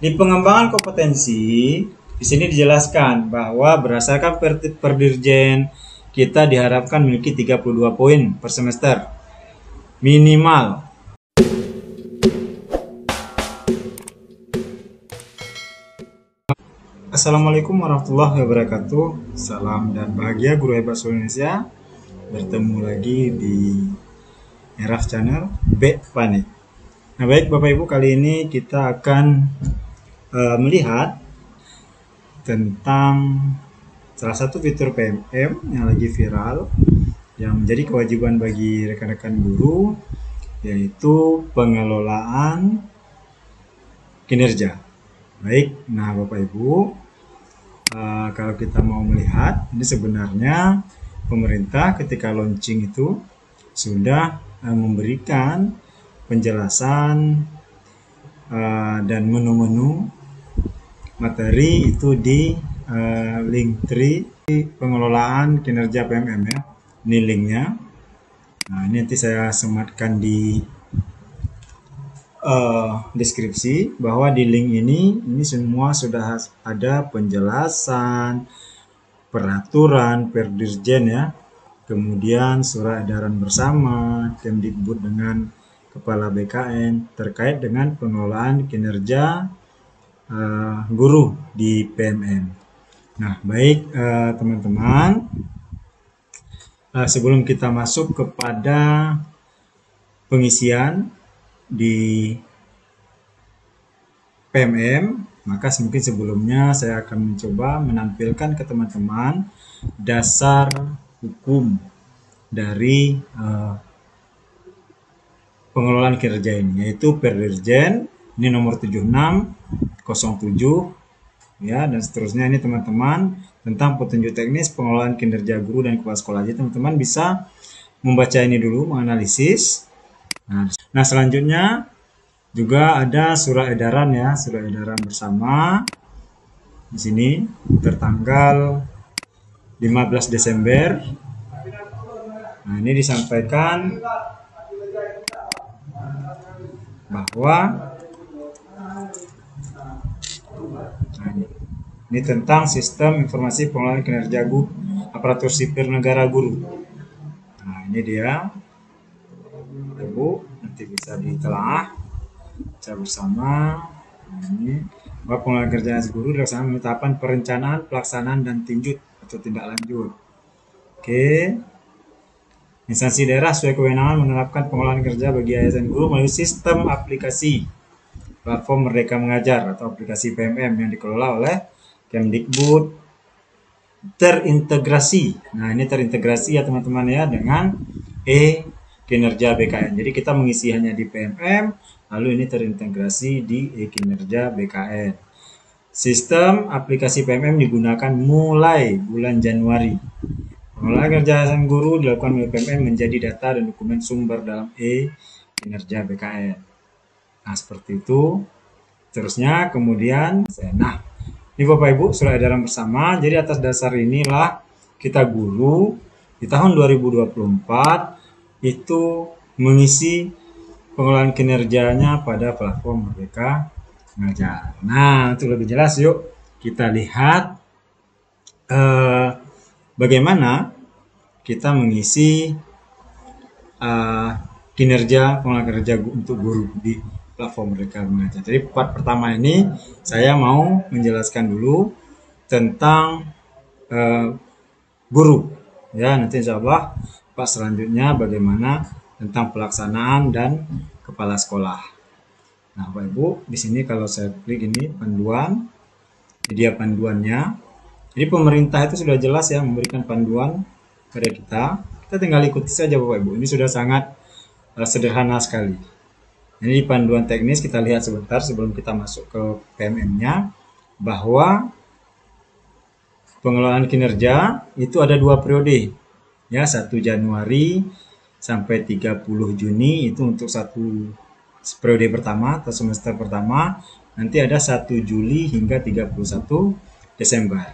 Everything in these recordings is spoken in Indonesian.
Di pengembangan kompetensi, di sini dijelaskan bahwa berdasarkan Perdirjen kita diharapkan memiliki 32 poin per semester minimal. Assalamualaikum warahmatullahi wabarakatuh. Salam dan bahagia guru hebat seluruh Indonesia. Bertemu lagi di Eraf Channel B Panik. Nah baik Bapak Ibu, kali ini kita akan melihat tentang salah satu fitur PMM yang lagi viral, yang menjadi kewajiban bagi rekan-rekan guru, yaitu pengelolaan kinerja. Baik, nah Bapak Ibu, kalau kita mau melihat, ini sebenarnya pemerintah ketika launching itu sudah memberikan penjelasan dan menu-menu materi itu di link 3 pengelolaan kinerja PMM ya. Ini linknya. Nah, ini nanti saya sematkan di deskripsi, bahwa di link ini semua sudah ada penjelasan, peraturan Perdirjen ya, kemudian surat edaran bersama Kemdikbud dengan Kepala BKN terkait dengan pengelolaan kinerja guru di PMM. Nah, baik teman-teman, sebelum kita masuk kepada pengisian di PMM, maka mungkin sebelumnya saya akan mencoba menampilkan ke teman-teman dasar hukum dari pengelolaan kinerja ini, yaitu Perdirjen ini nomor 7607 ya, dan seterusnya. Ini teman-teman tentang petunjuk teknis pengelolaan kinerja guru dan kepala sekolah. Jadi teman-teman bisa membaca ini dulu, menganalisis. Nah, selanjutnya juga ada surat edaran ya, surat edaran bersama di sini tertanggal 15 Desember. Nah, ini disampaikan bahwa ini tentang sistem informasi pengelolaan kinerja guru aparatur sipil negara guru. Nah, ini dia Ibu, nanti bisa ditelaah baca bersama. Ini bahwa pengelolaan kinerja guru dilaksanakan melalui tahapan perencanaan, pelaksanaan, dan tinjut atau tindak lanjut. Oke. Instansi daerah sesuai kewenangan menerapkan pengelolaan kerja bagi ASN guru melalui sistem aplikasi platform Merdeka Mengajar atau aplikasi PMM yang dikelola oleh Kemdikbud, terintegrasi. Nah, ini terintegrasi ya teman-teman ya dengan kinerja BKN. Jadi kita mengisi hanya di PMM, lalu ini terintegrasi di kinerja BKN. Sistem aplikasi PMM digunakan mulai bulan Januari. Pengelolaan kerja ASN guru dilakukan melalui PMM menjadi data dan dokumen sumber dalam kinerja BKN. Nah, seperti itu. Terusnya kemudian, nah, ini Bapak Ibu surat edaran bersama. Jadi atas dasar inilah kita guru di tahun 2024 itu mengisi pengelolaan kinerjanya pada platform Merdeka Mengajar. Nah, untuk lebih jelas yuk kita lihat bagaimana kita mengisi kinerja pengelolaan kinerja untuk guru di platform Merdeka Mengajar. Jadi part pertama ini saya mau menjelaskan dulu tentang guru ya, nanti insya Allah part selanjutnya bagaimana tentang pelaksanaan dan kepala sekolah. Nah Bapak Ibu, di sini kalau saya klik ini panduan, dia panduannya. Jadi pemerintah itu sudah jelas ya memberikan panduan pada kita. Kita tinggal ikuti saja Bapak Ibu. Ini sudah sangat sederhana sekali. Ini panduan teknis, kita lihat sebentar sebelum kita masuk ke PMM-nya, bahwa pengelolaan kinerja itu ada 2 periode. Ya, 1 Januari sampai 30 Juni itu untuk satu periode pertama atau semester pertama. Nanti ada 1 Juli hingga 31 Desember.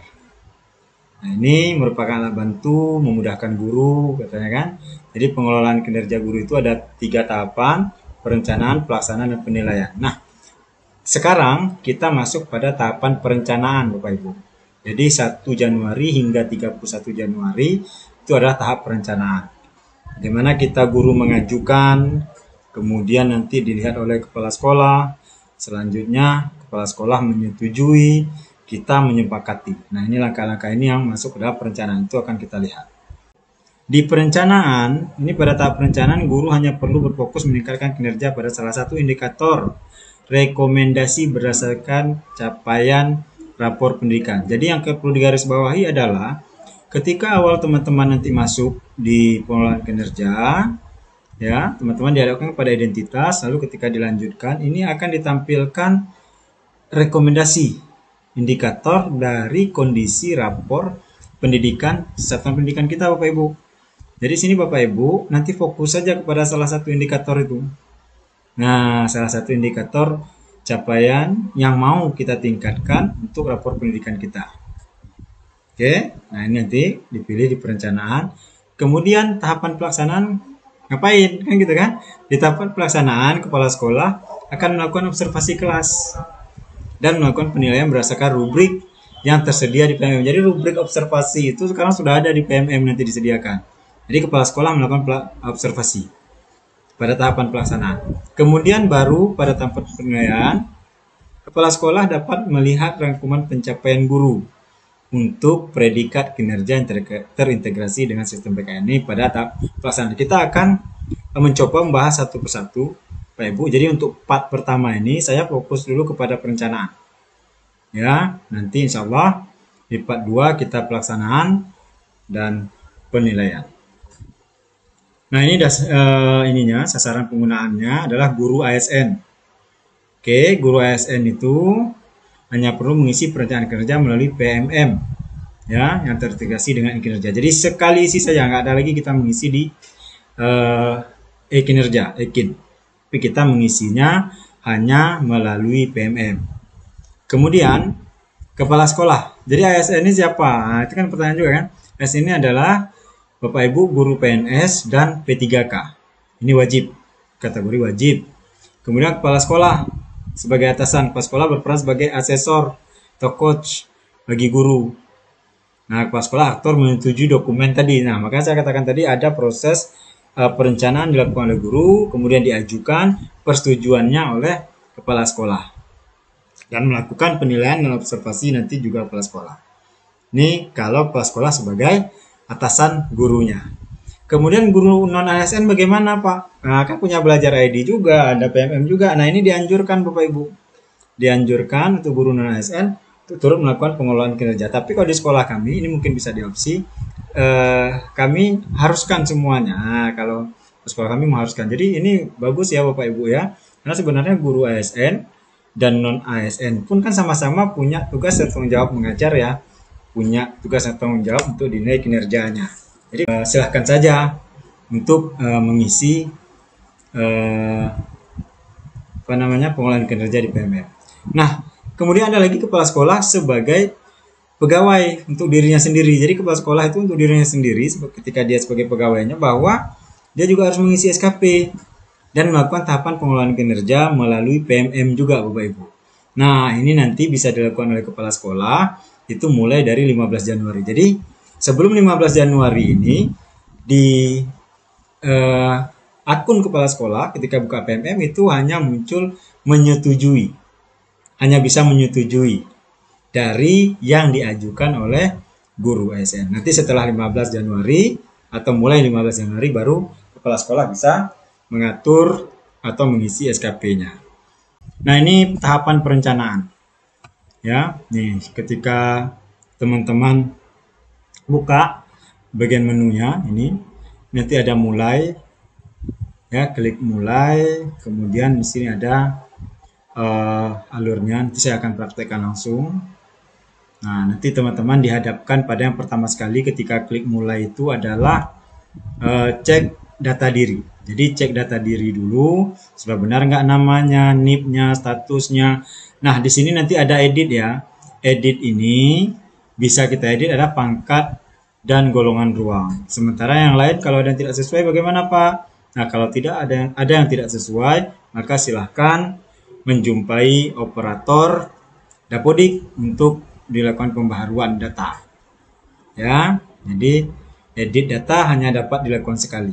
Nah, ini merupakan alat bantu memudahkan guru katanya kan. Jadi pengelolaan kinerja guru itu ada 3 tahapan: perencanaan, pelaksanaan, dan penilaian. Nah, Sekarang kita masuk pada tahapan perencanaan Bapak Ibu. Jadi 1 Januari hingga 31 Januari itu adalah tahap perencanaan. Di mana kita guru mengajukan, kemudian nanti dilihat oleh kepala sekolah, selanjutnya kepala sekolah menyetujui, kita menyepakati. Nah, ini langkah-langkah ini yang masuk ke dalam perencanaan, itu akan kita lihat. Di perencanaan, ini pada tahap perencanaan guru hanya perlu berfokus meningkatkan kinerja pada salah satu indikator rekomendasi berdasarkan capaian rapor pendidikan. Jadi yang perlu digarisbawahi adalah ketika awal teman-teman nanti masuk di pengelolaan kinerja, ya, teman-teman dihadapkan pada identitas, lalu ketika dilanjutkan ini akan ditampilkan rekomendasi indikator dari kondisi rapor pendidikan satuan pendidikan kita Bapak Ibu. Jadi sini Bapak Ibu nanti fokus saja kepada salah satu indikator itu. Nah, salah satu indikator capaian yang mau kita tingkatkan untuk rapor pendidikan kita. Oke, nah ini nanti dipilih di perencanaan. Kemudian tahapan pelaksanaan ngapain? Kan gitu kan? Di tahapan pelaksanaan, kepala sekolah akan melakukan observasi kelas dan melakukan penilaian berdasarkan rubrik yang tersedia di PMM. Jadi rubrik observasi itu sekarang sudah ada di PMM nanti disediakan. Jadi kepala sekolah melakukan observasi pada tahapan pelaksanaan. Kemudian baru pada tahapan penilaian, kepala sekolah dapat melihat rangkuman pencapaian guru untuk predikat kinerja yang terintegrasi dengan sistem PKN ini pada tahap pelaksanaan. Kita akan mencoba membahas satu persatu, Pak Ibu. Jadi untuk part pertama ini saya fokus dulu kepada perencanaan. Ya, nanti insya Allah di part 2 kita pelaksanaan dan penilaian. Nah, ini ininya sasaran penggunaannya adalah guru ASN. Oke, guru ASN itu hanya perlu mengisi perencanaan kerja melalui PMM, ya, yang terintegrasi dengan kinerja. Jadi sekali isi saja, nggak ada lagi kita mengisi di kinerja, EKIN. Tapi kita mengisinya hanya melalui PMM. Kemudian kepala sekolah. Jadi ASN ini siapa? Nah, itu kan pertanyaan juga kan. ASN ini adalah Bapak Ibu guru PNS dan P3K. Ini wajib, kategori wajib. Kemudian kepala sekolah sebagai atasan, kepala sekolah berperan sebagai asesor atau coach bagi guru. Nah, kepala sekolah aktor menyetujui dokumen tadi. Nah, makanya saya katakan tadi ada proses perencanaan dilakukan oleh guru, kemudian diajukan persetujuannya oleh kepala sekolah. Dan melakukan penilaian dan observasi nanti juga kepala sekolah. Ini kalau kepala sekolah sebagai atasan gurunya. Kemudian guru non-ASN bagaimana Pak? Nah, kan punya belajar ID juga, ada PMM juga. Nah, ini dianjurkan Bapak Ibu. Dianjurkan untuk guru non-ASN untuk turut melakukan pengelolaan kinerja. Tapi kalau di sekolah kami, ini mungkin bisa diopsi, kami haruskan semuanya. Nah, kalau di sekolah kami mengharuskan. Jadi ini bagus ya Bapak Ibu ya. Karena sebenarnya guru ASN dan non-ASN pun kan sama-sama punya tugas dan tanggung jawab mengajar ya. Punya tugas dan tanggung jawab untuk dinilai kinerjanya. Jadi silahkan saja untuk mengisi pengelolaan kinerja di PMM. Nah, kemudian ada lagi kepala sekolah sebagai pegawai untuk dirinya sendiri. Jadi kepala sekolah itu untuk dirinya sendiri ketika dia sebagai pegawainya bahwa dia juga harus mengisi SKP dan melakukan tahapan pengelolaan kinerja melalui PMM juga Bapak Ibu. Nah, ini nanti bisa dilakukan oleh kepala sekolah itu mulai dari 15 Januari. Jadi sebelum 15 Januari ini di akun kepala sekolah ketika buka PMM itu hanya muncul menyetujui. Hanya bisa menyetujui dari yang diajukan oleh guru ASN. Nanti setelah 15 Januari atau mulai 15 Januari baru kepala sekolah bisa mengatur atau mengisi SKP-nya. Nah, ini tahapan perencanaan. Ya, nih ketika teman-teman buka bagian menunya ini nanti ada mulai, ya, klik mulai, kemudian di sini ada alurnya. Nanti saya akan praktekkan langsung. Nah, nanti teman-teman dihadapkan pada yang pertama sekali ketika klik mulai itu adalah cek data diri. Jadi cek data diri dulu, sudah benar nggak namanya, NIP-nya, statusnya. Nah, di sini nanti ada edit ya. Edit ini bisa kita edit ada pangkat dan golongan ruang. Sementara yang lain kalau ada yang tidak sesuai bagaimana Pak? Nah, kalau tidak ada yang tidak sesuai, maka silahkan menjumpai operator Dapodik untuk dilakukan pembaharuan data. Ya, jadi edit data hanya dapat dilakukan sekali.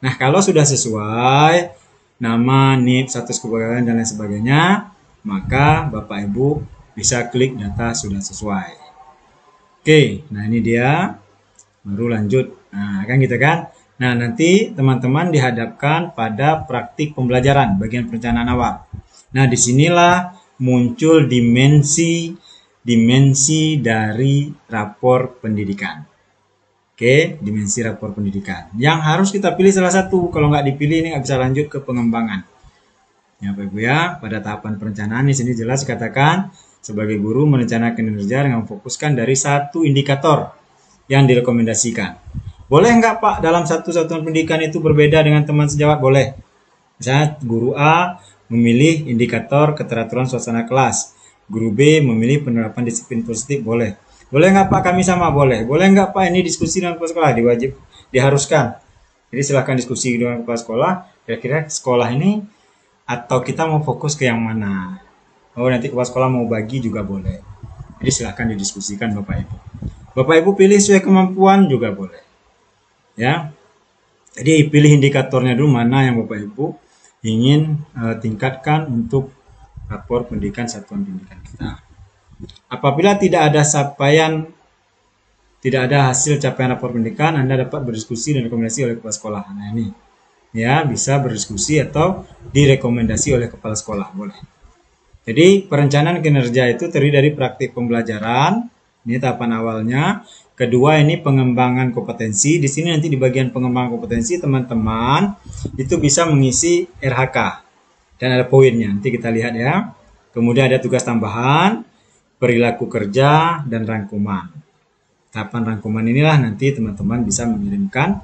Nah, kalau sudah sesuai nama, NIP, status kepegawaian dan lain sebagainya, maka Bapak Ibu bisa klik data sudah sesuai. Oke, nah ini dia, baru lanjut. Nah, kan gitu kan. Nah, nanti teman-teman dihadapkan pada praktik pembelajaran bagian perencanaan awal. Nah, disinilah muncul dimensi dari rapor pendidikan. Oke, dimensi rapor pendidikan. Yang harus kita pilih salah satu. Kalau nggak dipilih ini nggak bisa lanjut ke pengembangan. Ya, Bapak Ibu ya, pada tahapan perencanaan di sini jelas dikatakan sebagai guru merencanakan kinerja dengan memfokuskan dari satu indikator yang direkomendasikan. Boleh nggak Pak dalam satu satuan pendidikan itu berbeda dengan teman sejawat? Boleh. Misalnya guru A memilih indikator keteraturan suasana kelas. Guru B memilih penerapan disiplin positif, boleh. Boleh nggak Pak kami sama? Boleh. Boleh nggak Pak ini diskusi dengan kepala sekolah? Diharuskan. Jadi silahkan diskusi dengan kepala sekolah. Kira-kira sekolah ini atau kita mau fokus ke yang mana? Oh nanti kepala sekolah mau bagi juga boleh. Jadi silahkan didiskusikan Bapak Ibu. Bapak Ibu pilih sesuai kemampuan juga boleh. Ya. Jadi pilih indikatornya dulu mana yang Bapak Ibu ingin tingkatkan untuk rapor pendidikan satuan pendidikan kita. Apabila tidak ada hasil capaian rapor pendidikan, Anda dapat berdiskusi dan rekomendasi oleh kepala sekolah. Nah ini, ya bisa berdiskusi atau direkomendasi oleh kepala sekolah, boleh. Jadi perencanaan kinerja itu terdiri dari praktik pembelajaran, ini tahapan awalnya. Kedua ini pengembangan kompetensi. Di sini nanti di bagian pengembangan kompetensi teman-teman itu bisa mengisi RHK dan ada poinnya. Nanti kita lihat ya. Kemudian ada tugas tambahan, perilaku kerja, dan rangkuman. Tahapan rangkuman inilah nanti teman-teman bisa mengirimkan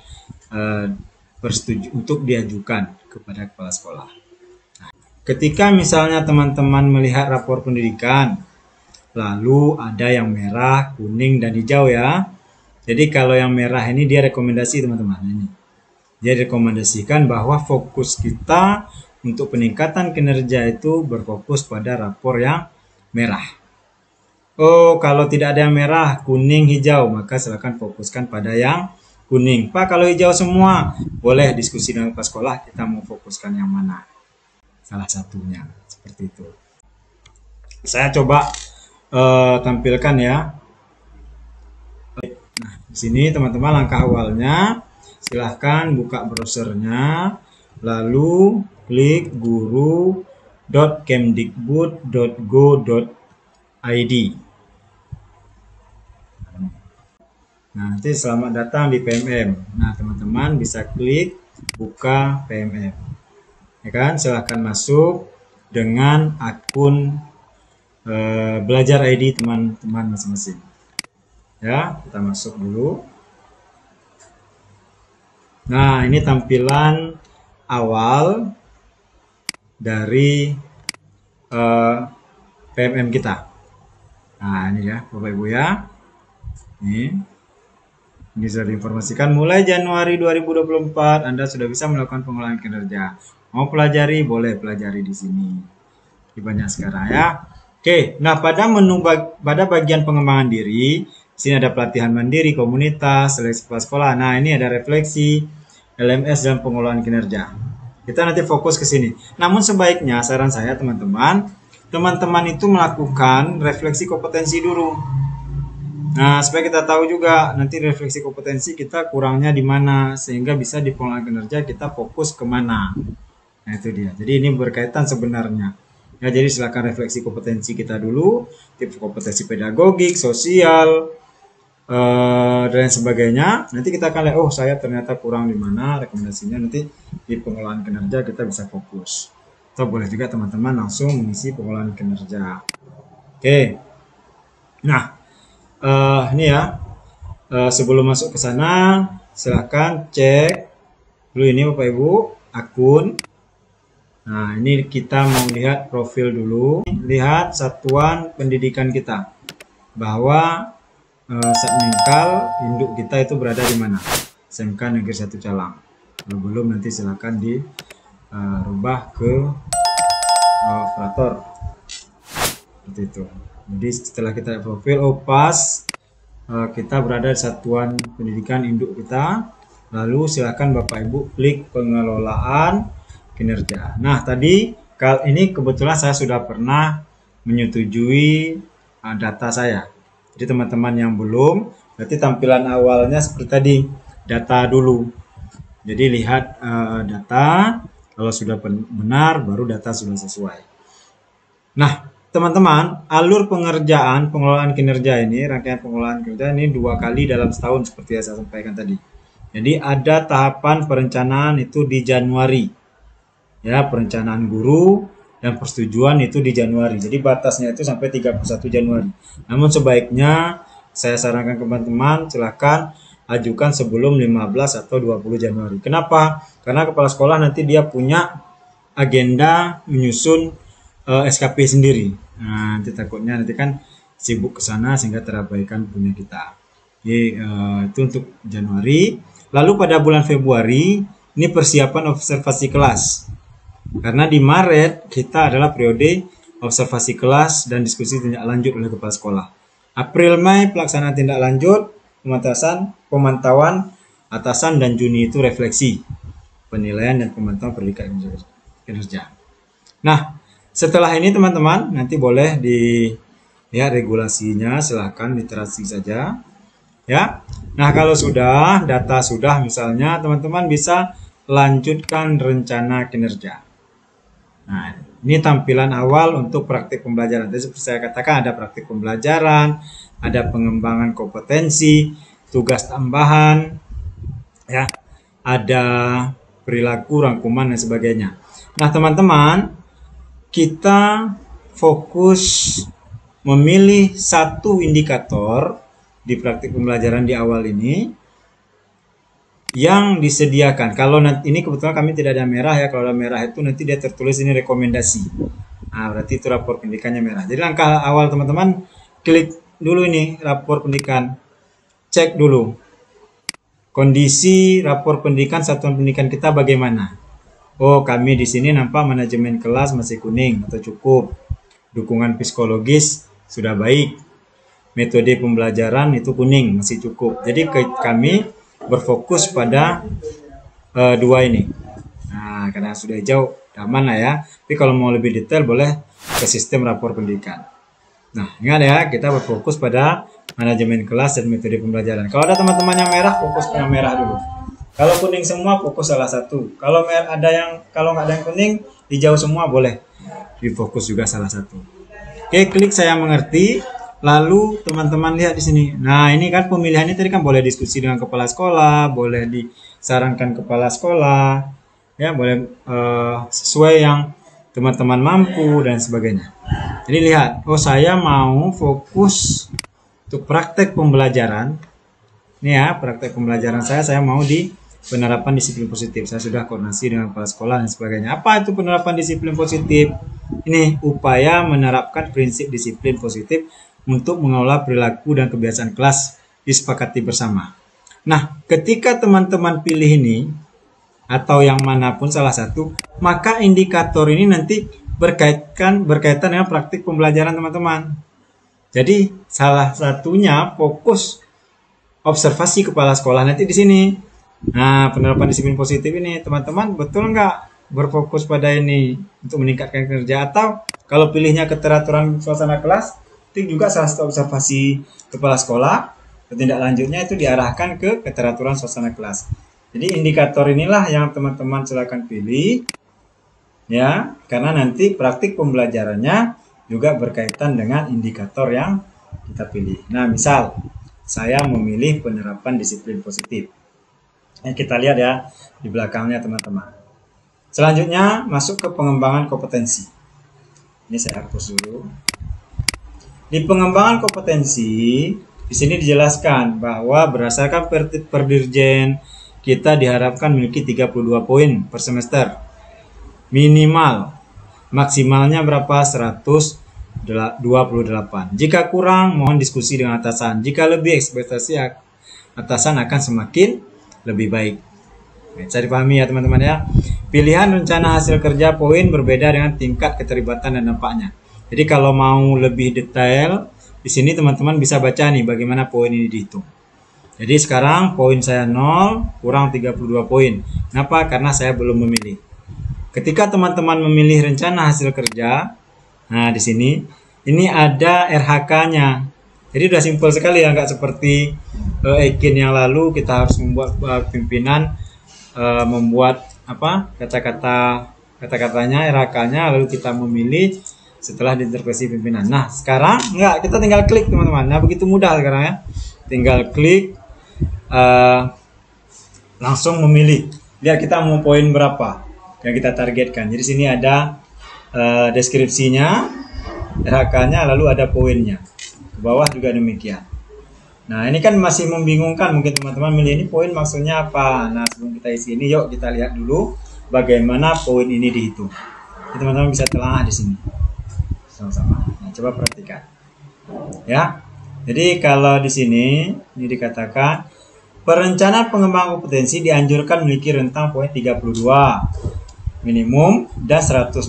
persetujuan untuk diajukan kepada kepala sekolah. Nah, ketika misalnya teman-teman melihat rapor pendidikan, lalu ada yang merah, kuning, dan hijau ya. Jadi kalau yang merah ini dia rekomendasi teman-teman ini. Dia rekomendasikan bahwa fokus kita untuk peningkatan kinerja itu berfokus pada rapor yang merah. Oh, kalau tidak ada yang merah, kuning, hijau, maka silakan fokuskan pada yang kuning. Pak, kalau hijau semua, boleh diskusi dengan kepala sekolah, kita mau fokuskan yang mana. Salah satunya, seperti itu. Saya coba tampilkan ya. Nah, di sini teman-teman langkah awalnya, silahkan buka browsernya, lalu klik guru.kemdikbud.go.id. Nah, nanti selamat datang di PMM. Nah, teman-teman bisa klik buka PMM. Ya kan? Silahkan masuk dengan akun belajar ID teman-teman masing-masing. Ya, kita masuk dulu. Nah, ini tampilan awal dari PMM kita. Nah, ini ya, Bapak Ibu ya. Ini sudah diinformasikan mulai Januari 2024 Anda sudah bisa melakukan pengelolaan kinerja. Mau pelajari, boleh pelajari di sini. Di banyak sekarang ya. Oke, nah pada bagian pengembangan diri, sini ada pelatihan mandiri, komunitas, seleksi kepala sekolah. Nah, ini ada refleksi, LMS dan pengelolaan kinerja. Kita nanti fokus ke sini. Namun sebaiknya saran saya teman-teman itu melakukan refleksi kompetensi dulu. Nah, supaya kita tahu juga nanti refleksi kompetensi kita kurangnya di mana sehingga bisa di pengelolaan kinerja kita fokus kemana. Nah, itu dia. Jadi ini berkaitan sebenarnya. Ya, jadi silakan refleksi kompetensi kita dulu, tipe kompetensi pedagogik, sosial, dan sebagainya. Nanti kita akan lihat, oh saya ternyata kurang di mana, rekomendasinya nanti di pengelolaan kinerja kita bisa fokus. Atau boleh juga teman-teman langsung mengisi pengelolaan kinerja. Oke. Nah, ini ya. Sebelum masuk ke sana, silahkan cek dulu ini Bapak Ibu akun. Nah, ini kita mau lihat profil dulu. Lihat satuan pendidikan kita. Bahwa Satminkal induk kita itu berada di mana? SMK Negeri 1 Calang. Kalau belum nanti silahkan dirubah ke operator seperti itu. Jadi setelah kita profil, oh pas kita berada di satuan pendidikan induk kita, lalu silakan Bapak Ibu klik pengelolaan kinerja. Nah tadi ini kebetulan saya sudah pernah menyetujui data saya. Jadi teman-teman yang belum, berarti tampilan awalnya seperti tadi, data dulu. Jadi lihat data, kalau sudah benar baru data sudah sesuai. Nah teman-teman, alur pengelolaan kinerja ini, rangkaian pengelolaan kinerja ini 2 kali dalam setahun seperti yang saya sampaikan tadi. Jadi ada tahapan perencanaan itu di Januari. Ya, perencanaan guru dan persetujuan itu di Januari. Jadi batasnya itu sampai 31 Januari. Namun sebaiknya saya sarankan ke teman-teman silakan ajukan sebelum 15 atau 20 Januari. Kenapa? Karena kepala sekolah nanti dia punya agenda menyusun SKP sendiri. Nah, nanti takutnya nanti kan sibuk ke sana sehingga terabaikan punya kita. Jadi itu untuk Januari. Lalu pada bulan Februari ini persiapan observasi kelas. Karena di Maret kita adalah periode observasi kelas dan diskusi tindak lanjut oleh kepala sekolah. April Mei pelaksanaan tindak lanjut, pemantauan atasan, dan Juni itu refleksi, penilaian dan pemantauan pendidikan kinerja. Nah, setelah ini teman-teman nanti boleh dilihat regulasinya, silahkan literasi saja ya. Nah kalau sudah data sudah, misalnya teman-teman bisa lanjutkan rencana kinerja. Nah ini tampilan awal untuk praktik pembelajaran. Jadi seperti saya katakan, ada praktik pembelajaran, ada pengembangan kompetensi, tugas tambahan ya, ada perilaku, rangkuman dan sebagainya. Nah teman-teman, kita fokus memilih satu indikator di praktik pembelajaran di awal ini yang disediakan. Kalau nanti ini kebetulan kami tidak ada merah ya, kalau ada merah itu nanti dia tertulis ini rekomendasi. Nah, berarti itu rapor pendidikannya merah. Jadi langkah awal teman-teman, klik dulu ini rapor pendidikan. Cek dulu kondisi rapor pendidikan satuan pendidikan kita bagaimana. Oh, kami di sini nampak manajemen kelas masih kuning atau cukup. Dukungan psikologis sudah baik. Metode pembelajaran itu kuning, masih cukup. Jadi kami berfokus pada dua ini. Nah, karena sudah hijau, aman lah ya. Tapi kalau mau lebih detail boleh ke sistem rapor pendidikan. Nah, ingat ya, kita berfokus pada manajemen kelas dan metode pembelajaran. Kalau ada teman-teman yang merah, fokus ke yang merah dulu. Kalau kuning semua, fokus salah satu. Kalau nggak ada yang kuning, hijau semua, boleh difokus juga salah satu. Oke, klik saya mengerti. Lalu teman-teman lihat di sini. Nah, ini kan pemilihannya tadi kan boleh diskusi dengan kepala sekolah, boleh disarankan kepala sekolah, ya boleh sesuai yang teman-teman mampu dan sebagainya. Jadi lihat, oh saya mau fokus untuk praktek pembelajaran. Ini ya, praktek pembelajaran saya mau di penerapan disiplin positif. Saya sudah koordinasi dengan kepala sekolah dan sebagainya. Apa itu penerapan disiplin positif? Ini upaya menerapkan prinsip disiplin positif untuk mengelola perilaku dan kebiasaan kelas disepakati bersama. Nah, ketika teman-teman pilih ini atau yang manapun salah satu, maka indikator ini nanti berkaitan dengan praktik pembelajaran teman-teman. Jadi salah satunya fokus observasi kepala sekolah nanti di sini. Nah, penerapan disiplin positif ini teman-teman betul nggak berfokus pada ini untuk meningkatkan kinerja, atau kalau pilihnya keteraturan suasana kelas itu juga salah satu observasi kepala sekolah. Tindak lanjutnya itu diarahkan ke keteraturan suasana kelas. Jadi indikator inilah yang teman-teman silakan pilih ya, karena nanti praktik pembelajarannya juga berkaitan dengan indikator yang kita pilih. Nah, misal saya memilih penerapan disiplin positif. Kita lihat ya di belakangnya teman-teman. Selanjutnya masuk ke pengembangan kompetensi. Ini saya hapus dulu. Di pengembangan kompetensi, di sini dijelaskan bahwa berdasarkan Perdirjen kita diharapkan memiliki 32 poin per semester. Minimal, maksimalnya berapa? 128. Jika kurang, mohon diskusi dengan atasan. Jika lebih, ekspektasi atasan akan semakin lebih baik. Bisa dipahami ya teman-teman ya. Pilihan rencana hasil kerja poin berbeda dengan tingkat keterlibatan dan dampaknya. Jadi kalau mau lebih detail, di sini teman-teman bisa baca nih bagaimana poin ini dihitung. Jadi sekarang poin saya 0 kurang 32 poin. Kenapa? Karena saya belum memilih. Ketika teman-teman memilih rencana hasil kerja, nah di sini ini ada RHK-nya. Jadi udah simpel sekali ya, nggak seperti Ekin yang lalu kita harus membuat pimpinan membuat apa kata-katanya RHK-nya lalu kita memilih setelah diintervensi pimpinan. Nah sekarang enggak, kita tinggal klik teman-teman. Nah begitu mudah sekarang ya, tinggal klik langsung memilih. Lihat kita mau poin berapa yang kita targetkan. Jadi sini ada deskripsinya, RHK-nya, lalu ada poinnya. Ke bawah juga demikian. Nah ini kan masih membingungkan mungkin teman-teman milih ini poin maksudnya apa. Nah sebelum kita isi ini yuk kita lihat dulu bagaimana poin ini dihitung. Teman-teman bisa telah di sini sama-sama. Nah coba perhatikan ya. Jadi kalau di sini ini dikatakan perencana pengembangan kompetensi dianjurkan memiliki rentang poin 32 minimum dan 128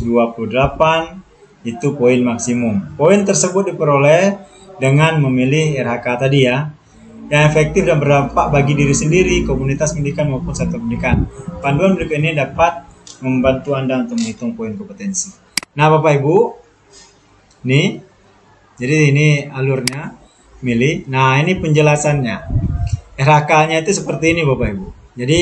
itu poin maksimum. Poin tersebut diperoleh dengan memilih RHK tadi ya, yang efektif dan berdampak bagi diri sendiri, komunitas pendidikan maupun satuan pendidikan. Panduan berikut ini dapat membantu Anda untuk menghitung poin kompetensi. Nah Bapak Ibu, nih, jadi ini alurnya, milih. Nah ini penjelasannya, RHK-nya itu seperti ini Bapak Ibu. Jadi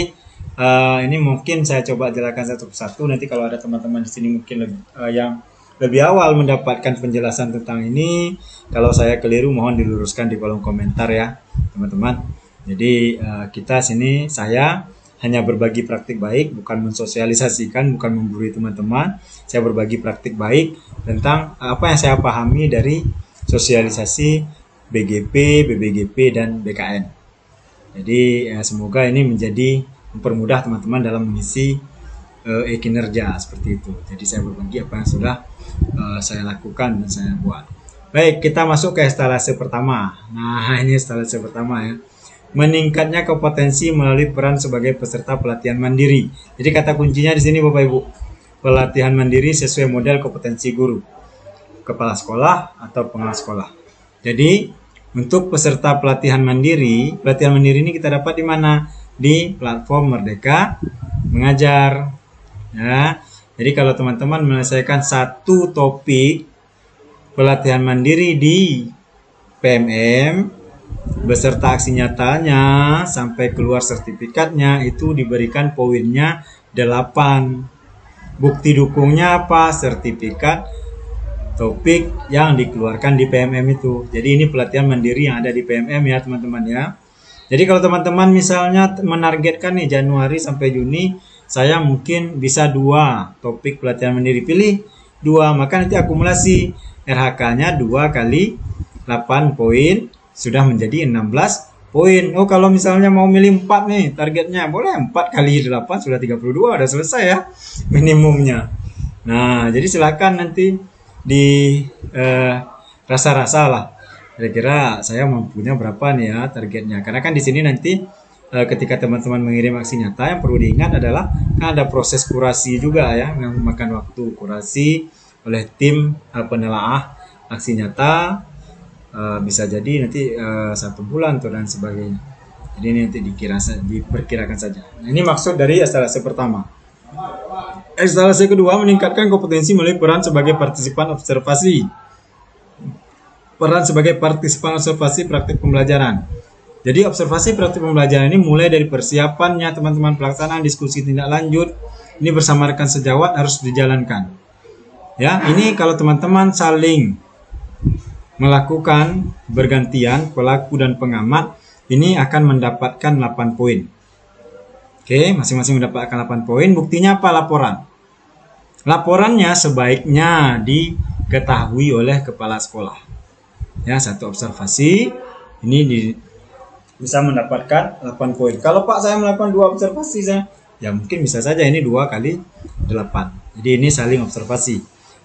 ini mungkin saya coba jelaskan satu persatu. Nanti kalau ada teman-teman di sini mungkin yang lebih awal mendapatkan penjelasan tentang ini, kalau saya keliru mohon diluruskan di kolom komentar ya teman-teman. Jadi kita sini saya hanya berbagi praktik baik, bukan mensosialisasikan, bukan menggurui teman-teman. Saya berbagi praktik baik tentang apa yang saya pahami dari sosialisasi BGP, BBGP, dan BKN. Jadi semoga ini menjadi mempermudah teman-teman dalam mengisi e-kinerja seperti itu. Jadi saya berbagi apa yang sudah saya lakukan dan saya buat. Baik, kita masuk ke instalasi pertama. Nah, ini instalasi pertama ya. Meningkatnya kompetensi melalui peran sebagai peserta pelatihan mandiri. Jadi kata kuncinya di sini Bapak Ibu. Pelatihan mandiri sesuai model kompetensi guru, kepala sekolah atau pengawas sekolah. Jadi, untuk peserta pelatihan mandiri ini kita dapat di mana? Di platform Merdeka Mengajar. Ya. Jadi kalau teman-teman menyelesaikan satu topik pelatihan mandiri di PMM beserta aksi nyatanya sampai keluar sertifikatnya, itu diberikan poinnya 8. Bukti dukungnya apa? Sertifikat topik yang dikeluarkan di PMM itu. Jadi ini pelatihan mandiri yang ada di PMM ya teman-teman ya. Jadi kalau teman-teman misalnya menargetkan nih Januari sampai Juni, saya mungkin bisa 2 topik pelatihan mandiri, pilih 2, maka nanti akumulasi RH-nya 2 kali 8 poin sudah menjadi 16 poin. Oh kalau misalnya mau milih 4 nih targetnya, boleh 4 kali 8 sudah 32, udah selesai ya minimumnya. Nah jadi silakan nanti di rasa-rasa lah kira-kira saya mampunya berapa nih ya targetnya, karena kan di sini nanti ketika teman-teman mengirim aksi nyata yang perlu diingat adalah ada proses kurasi juga ya, yang memakan waktu kurasi oleh tim penelaah aksi nyata, bisa jadi nanti 1 bulan tuh dan sebagainya. Jadi ini nanti diperkirakan saja. Nah, ini maksud dari instalasi pertama. Instalasi kedua, meningkatkan kompetensi melalui peran sebagai partisipan observasi. Peran sebagai partisipan observasi praktik pembelajaran. Jadi observasi praktik pembelajaran ini mulai dari persiapannya teman-teman, pelaksanaan diskusi tindak lanjut, ini bersama rekan sejawat harus dijalankan. Ya, ini kalau teman-teman saling melakukan bergantian pelaku dan pengamat, ini akan mendapatkan 8 poin. Oke, masing-masing mendapatkan 8 poin. Buktinya apa? Laporan. Laporannya sebaiknya diketahui oleh kepala sekolah. Ya, satu observasi ini bisa mendapatkan 8 poin. Kalau Pak saya melakukan 2 observasi, ya mungkin bisa saja ini 2 kali 8. Jadi ini saling observasi.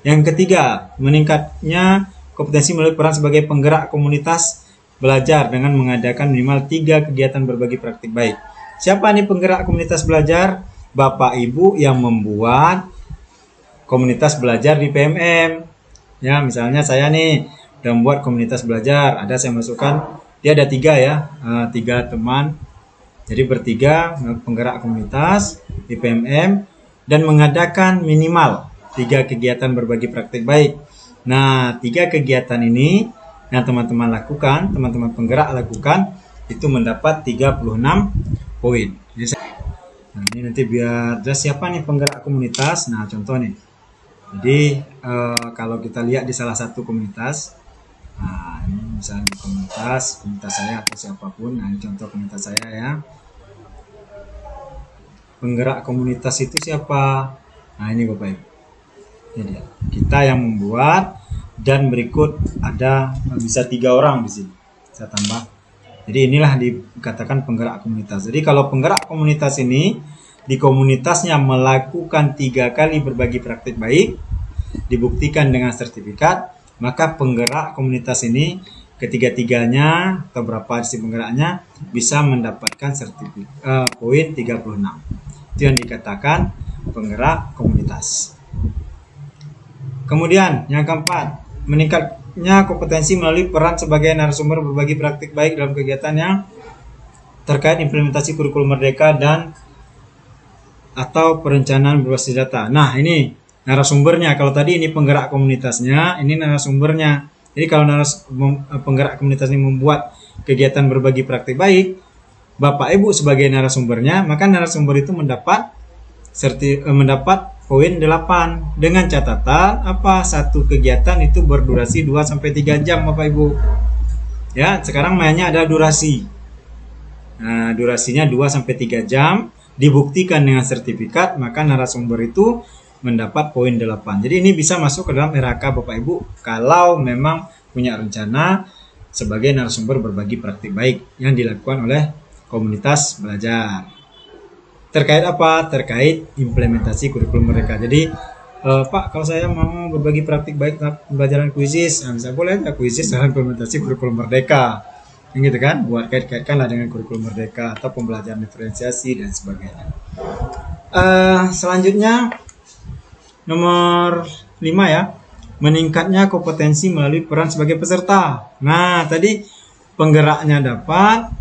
Yang ketiga, meningkatnya kompetensi melalui peran sebagai penggerak komunitas belajar dengan mengadakan minimal 3 kegiatan berbagi praktik baik. Siapa nih penggerak komunitas belajar? Bapak Ibu yang membuat komunitas belajar di PMM. Ya, misalnya saya nih udah membuat komunitas belajar, ada saya masukkan, dia ada 3 ya, 3 teman. Jadi bertiga penggerak komunitas di PMM dan mengadakan minimal 3 kegiatan berbagi praktik baik. Nah, 3 kegiatan ini yang teman-teman lakukan, teman-teman penggerak lakukan, itu mendapat 36 poin. Nah, ini nanti biar jelas siapa nih penggerak komunitas. Nah, contoh nih. Jadi, kalau kita lihat di salah satu komunitas, nah, ini misalnya di komunitas saya atau siapapun. Nah, ini contoh komunitas saya ya. Penggerak komunitas itu siapa? Nah, ini Bapak Ibu. Ini dia. Kita yang membuat, dan berikut ada bisa 3 orang di sini. Saya tambah. Jadi inilah dikatakan penggerak komunitas. Jadi kalau penggerak komunitas ini di komunitasnya melakukan 3 kali berbagi praktik baik, dibuktikan dengan sertifikat, maka penggerak komunitas ini ketiga-tiganya atau berapa si penggeraknya bisa mendapatkan sertifikat poin 36. Itu yang dikatakan penggerak komunitas. Kemudian yang keempat, meningkatnya kompetensi melalui peran sebagai narasumber berbagi praktik baik dalam kegiatan yang terkait implementasi kurikulum merdeka dan atau perencanaan berbasis data. Nah, ini narasumbernya. Kalau tadi ini penggerak komunitasnya, ini narasumbernya. Jadi kalau penggerak komunitas ini membuat kegiatan berbagi praktik baik, Bapak Ibu sebagai narasumbernya, maka narasumber itu mendapat poin 8 dengan catatan apa? Satu kegiatan itu berdurasi 2 sampai 3 jam Bapak Ibu. Ya, sekarang mainnya ada durasi. Nah, durasinya 2 sampai 3 jam, dibuktikan dengan sertifikat, maka narasumber itu mendapat poin 8. Jadi ini bisa masuk ke dalam RHK Bapak Ibu kalau memang punya rencana sebagai narasumber berbagi praktik baik yang dilakukan oleh komunitas belajar. Terkait apa? Terkait implementasi kurikulum mereka. Jadi, Pak, kalau saya mau berbagi praktik baik pembelajaran kuisis, nah, bisa boleh ya kuisis dalam implementasi kurikulum merdeka. Gitu kan? Buat kait-kaitkanlah dengan kurikulum merdeka atau pembelajaran diferensiasi dan sebagainya. Selanjutnya, nomor 5 ya. Meningkatnya kompetensi melalui peran sebagai peserta. Nah, tadi penggeraknya dapat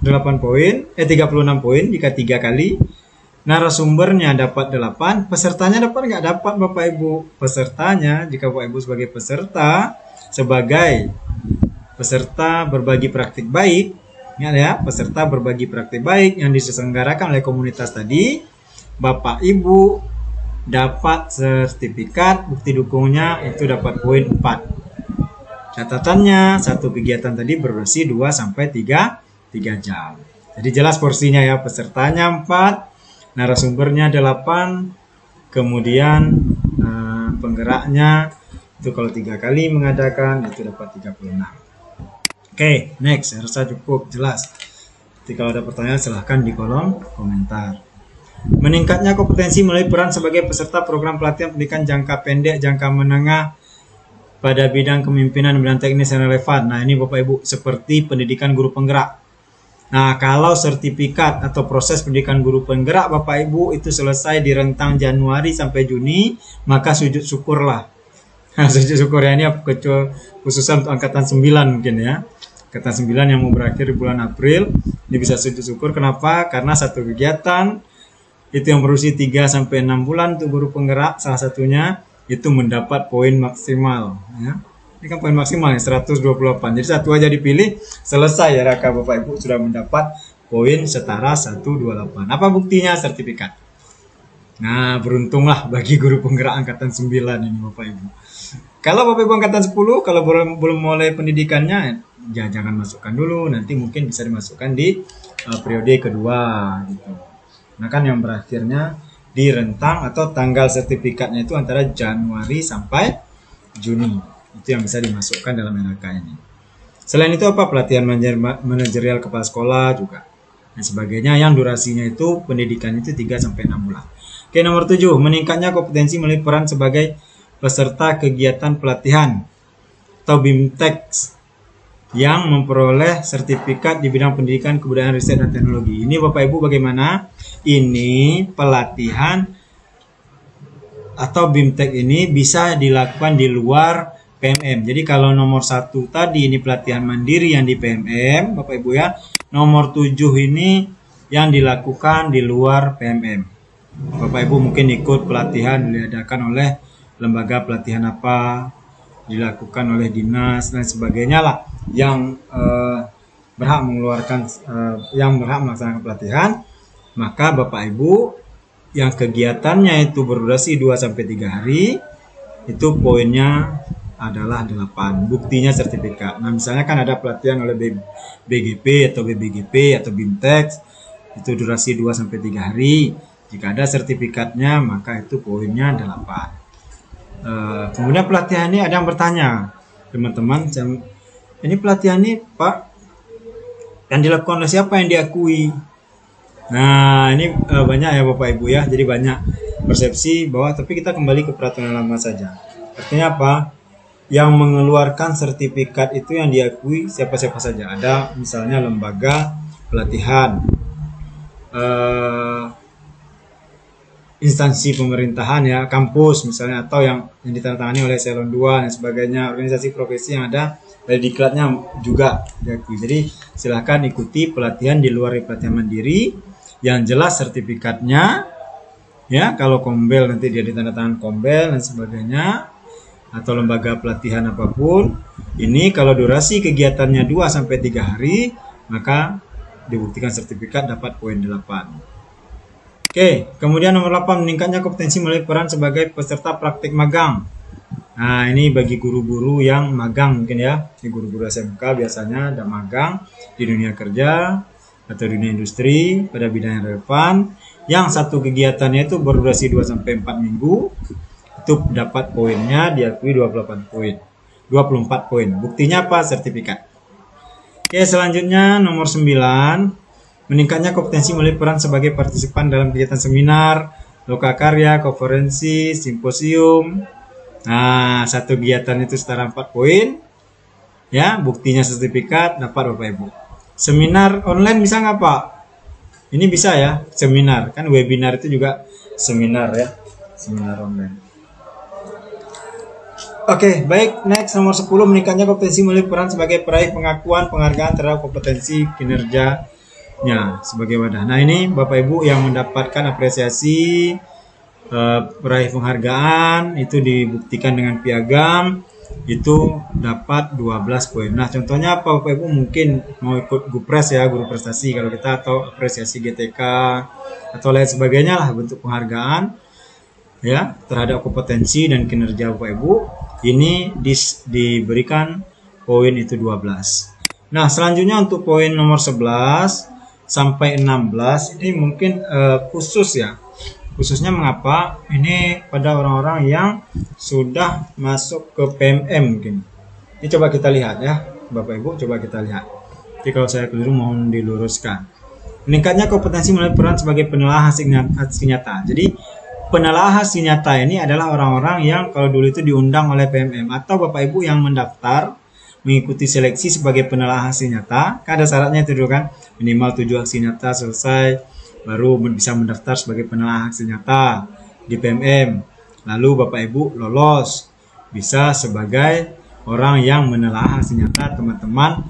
36 poin jika 3 kali, narasumbernya dapat 8, pesertanya dapat nggak? Dapat Bapak Ibu. Pesertanya, jika Bapak Ibu sebagai peserta berbagi praktik baik, ingat ya, peserta berbagi praktik baik yang diselenggarakan oleh komunitas tadi, Bapak Ibu dapat sertifikat, bukti dukungnya itu dapat poin 4. Catatannya, satu kegiatan tadi berdurasi 2 sampai 3 jam. Jadi jelas porsinya ya, pesertanya 4, narasumbernya 8, kemudian penggeraknya itu kalau 3 kali mengadakan itu dapat 36. Oke, next, saya rasa cukup jelas. Jadi kalau ada pertanyaan silahkan di kolom komentar. Meningkatnya kompetensi melalui peran sebagai peserta program pelatihan pendidikan jangka pendek, jangka menengah pada bidang kepemimpinan dan bidang teknis yang relevan. Nah, ini Bapak Ibu seperti pendidikan guru penggerak. Nah, kalau sertifikat atau proses pendidikan guru penggerak Bapak Ibu itu selesai di rentang Januari sampai Juni, maka sujud syukurlah. Nah, sujud syukur ya, ini khususan untuk angkatan 9 mungkin ya. Angkatan 9 yang mau berakhir di bulan April, ini bisa sujud syukur. Kenapa? Karena satu kegiatan itu yang berusia 3 sampai 6 bulan untuk guru penggerak, salah satunya itu mendapat poin maksimal ya. Ini kan poin maksimalnya 128. Jadi satu aja dipilih, selesai ya RHK Bapak Ibu sudah mendapat poin setara 128. Apa buktinya? Sertifikat. Nah, beruntunglah bagi guru penggerak angkatan 9 ini Bapak Ibu. Kalau Bapak Ibu angkatan 10, kalau belum mulai pendidikannya, ya jangan masukkan dulu, nanti mungkin bisa dimasukkan di periode kedua gitu. Nah, kan yang berakhirnya di rentang atau tanggal sertifikatnya itu antara Januari sampai Juni. Itu yang bisa dimasukkan dalam RHK ini. Selain itu apa? Pelatihan manajerial kepala sekolah juga dan sebagainya yang durasinya itu pendidikan itu 3 sampai 6 bulan. Oke, nomor 7, meningkatnya kompetensi melalui peran sebagai peserta kegiatan pelatihan atau BIMTEK yang memperoleh sertifikat di bidang pendidikan, kebudayaan, riset, dan teknologi. Ini Bapak Ibu bagaimana? Ini pelatihan atau BIMTEK ini bisa dilakukan di luar PMM. Jadi kalau nomor 1 tadi ini pelatihan mandiri yang di PMM, Bapak Ibu ya. Nomor 7 ini yang dilakukan di luar PMM. Bapak Ibu mungkin ikut pelatihan diadakan oleh lembaga pelatihan apa, dilakukan oleh dinas dan sebagainya lah yang berhak mengeluarkan yang berhak melaksanakan pelatihan. Maka Bapak Ibu yang kegiatannya itu berdurasi 2-3 hari, itu poinnya adalah 8. Buktinya sertifikat. Nah, misalnya kan ada pelatihan oleh BGP atau BBGP atau BIMTEK, itu durasi 2-3 hari. Jika ada sertifikatnya, maka itu poinnya 8. Kemudian pelatihan ini ada yang bertanya, teman-teman, ini pelatihan ini Pak, yang dilakukan oleh siapa, yang diakui? Nah, ini banyak ya Bapak Ibu ya, jadi banyak persepsi bahwa, tapi kita kembali ke peraturan lama saja. Artinya apa? Yang mengeluarkan sertifikat itu yang diakui siapa-siapa saja. Ada misalnya lembaga pelatihan, instansi pemerintahan ya, kampus misalnya, atau yang ditandatangani oleh eselon 2 dan sebagainya, organisasi profesi yang ada dari diklatnya juga diakui. Jadi silahkan ikuti pelatihan di luar pelatihan mandiri yang jelas sertifikatnya ya. Kalau Kombel nanti dia ditandatangan Kombel dan sebagainya, atau lembaga pelatihan apapun. Ini kalau durasi kegiatannya 2-3 hari, maka dibuktikan sertifikat, dapat poin 8. Oke, kemudian nomor 8, meningkatnya kompetensi melalui peran sebagai peserta praktik magang. Nah, ini bagi guru-guru yang magang mungkin ya. Di guru-guru SMK biasanya ada magang di dunia kerja atau dunia industri pada bidang yang relevan. Yang satu kegiatannya itu berdurasi 2-4 minggu. Itu dapat poinnya diakui 24 poin. Buktinya apa? Sertifikat. Oke, selanjutnya nomor 9. Meningkatnya kompetensi melalui peran sebagai partisipan dalam kegiatan seminar, lokakarya, konferensi, simposium. Nah, satu kegiatan itu setara 4 poin. Ya, buktinya sertifikat, dapat Bapak Ibu. Seminar online bisa nggak Pak? Ini bisa ya, seminar. Kan webinar itu juga seminar ya, seminar online. Oke, baik. Next, nomor 10, meningkatnya kompetensi melalui peran sebagai peraih pengakuan penghargaan terhadap kompetensi kinerjanya sebagai wadah. Nah, ini Bapak Ibu yang mendapatkan apresiasi peraih penghargaan itu dibuktikan dengan piagam, itu dapat 12 poin. Nah, contohnya apa Bapak Ibu? Mungkin mau ikut Gupres ya, guru prestasi kalau kita, atau apresiasi GTK atau lain sebagainya lah, bentuk penghargaan ya terhadap kompetensi dan kinerja Bapak Ibu. Ini diberikan poin itu 12. Nah, selanjutnya untuk poin nomor 11 sampai 16 ini mungkin khusus ya. Khususnya mengapa? Ini pada orang-orang yang sudah masuk ke PMM mungkin. Ini coba kita lihat ya, Bapak Ibu, coba kita lihat. Jadi kalau saya keliru mohon diluruskan. Meningkatnya kompetensi melalui peran sebagai penelaah hasil nyata. Jadi penelaah hasil nyata ini adalah orang-orang yang kalau dulu itu diundang oleh PMM atau Bapak Ibu yang mendaftar mengikuti seleksi sebagai penelaah hasil nyata. Kan ada syaratnya itu dulu kan, minimal 7 hasil nyata selesai baru bisa mendaftar sebagai penelaah hasil nyata di PMM. Lalu Bapak Ibu lolos bisa sebagai orang yang menelaah hasil nyata teman-teman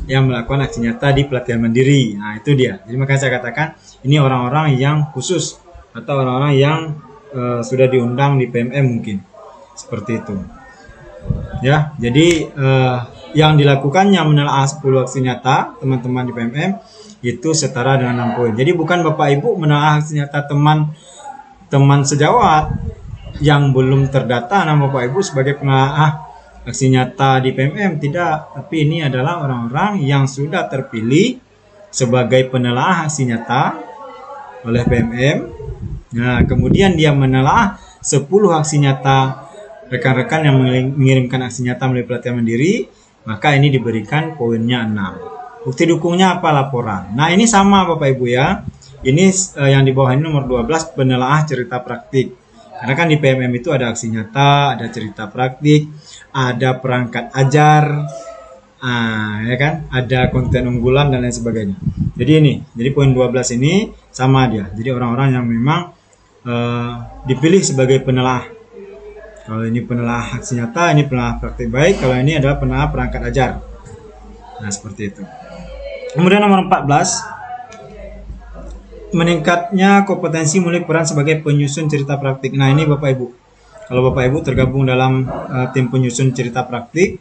yang melakukan aksi nyata di pelatihan mandiri. Nah, itu dia. Jadi makanya saya katakan ini orang-orang yang khusus atau orang-orang yang sudah diundang di PMM mungkin seperti itu ya. Jadi yang dilakukannya menelaah 10 aksi nyata teman-teman di PMM itu setara dengan 6 poin. Jadi bukan Bapak Ibu menelaah aksi nyata teman sejawat yang belum terdata nama Bapak Ibu sebagai penelaah aksi nyata di PMM, tidak, tapi ini adalah orang-orang yang sudah terpilih sebagai penelaah aksi nyata oleh PMM. Nah, kemudian dia menelaah 10 aksi nyata rekan-rekan yang mengirimkan aksi nyata melalui pelatihan mandiri, maka ini diberikan poinnya 6. Bukti dukungnya apa? Laporan. Nah, ini sama Bapak Ibu ya. Ini yang di bawah ini nomor 12, penelaah cerita praktik. Karena kan di PMM itu ada aksi nyata, ada cerita praktik, ada perangkat ajar, Ya kan, ada konten unggulan dan lain sebagainya. Jadi poin 12 ini sama dia. Jadi orang-orang yang memang dipilih sebagai penelaah. Kalau ini penelaah aksi nyata, ini penelaah praktik baik. Kalau ini adalah penelaah perangkat ajar. Nah, seperti itu. Kemudian nomor 14, meningkatnya kompetensi memenuhi peran sebagai penyusun cerita praktik. Nah, ini Bapak Ibu. Kalau Bapak Ibu tergabung dalam tim penyusun cerita praktik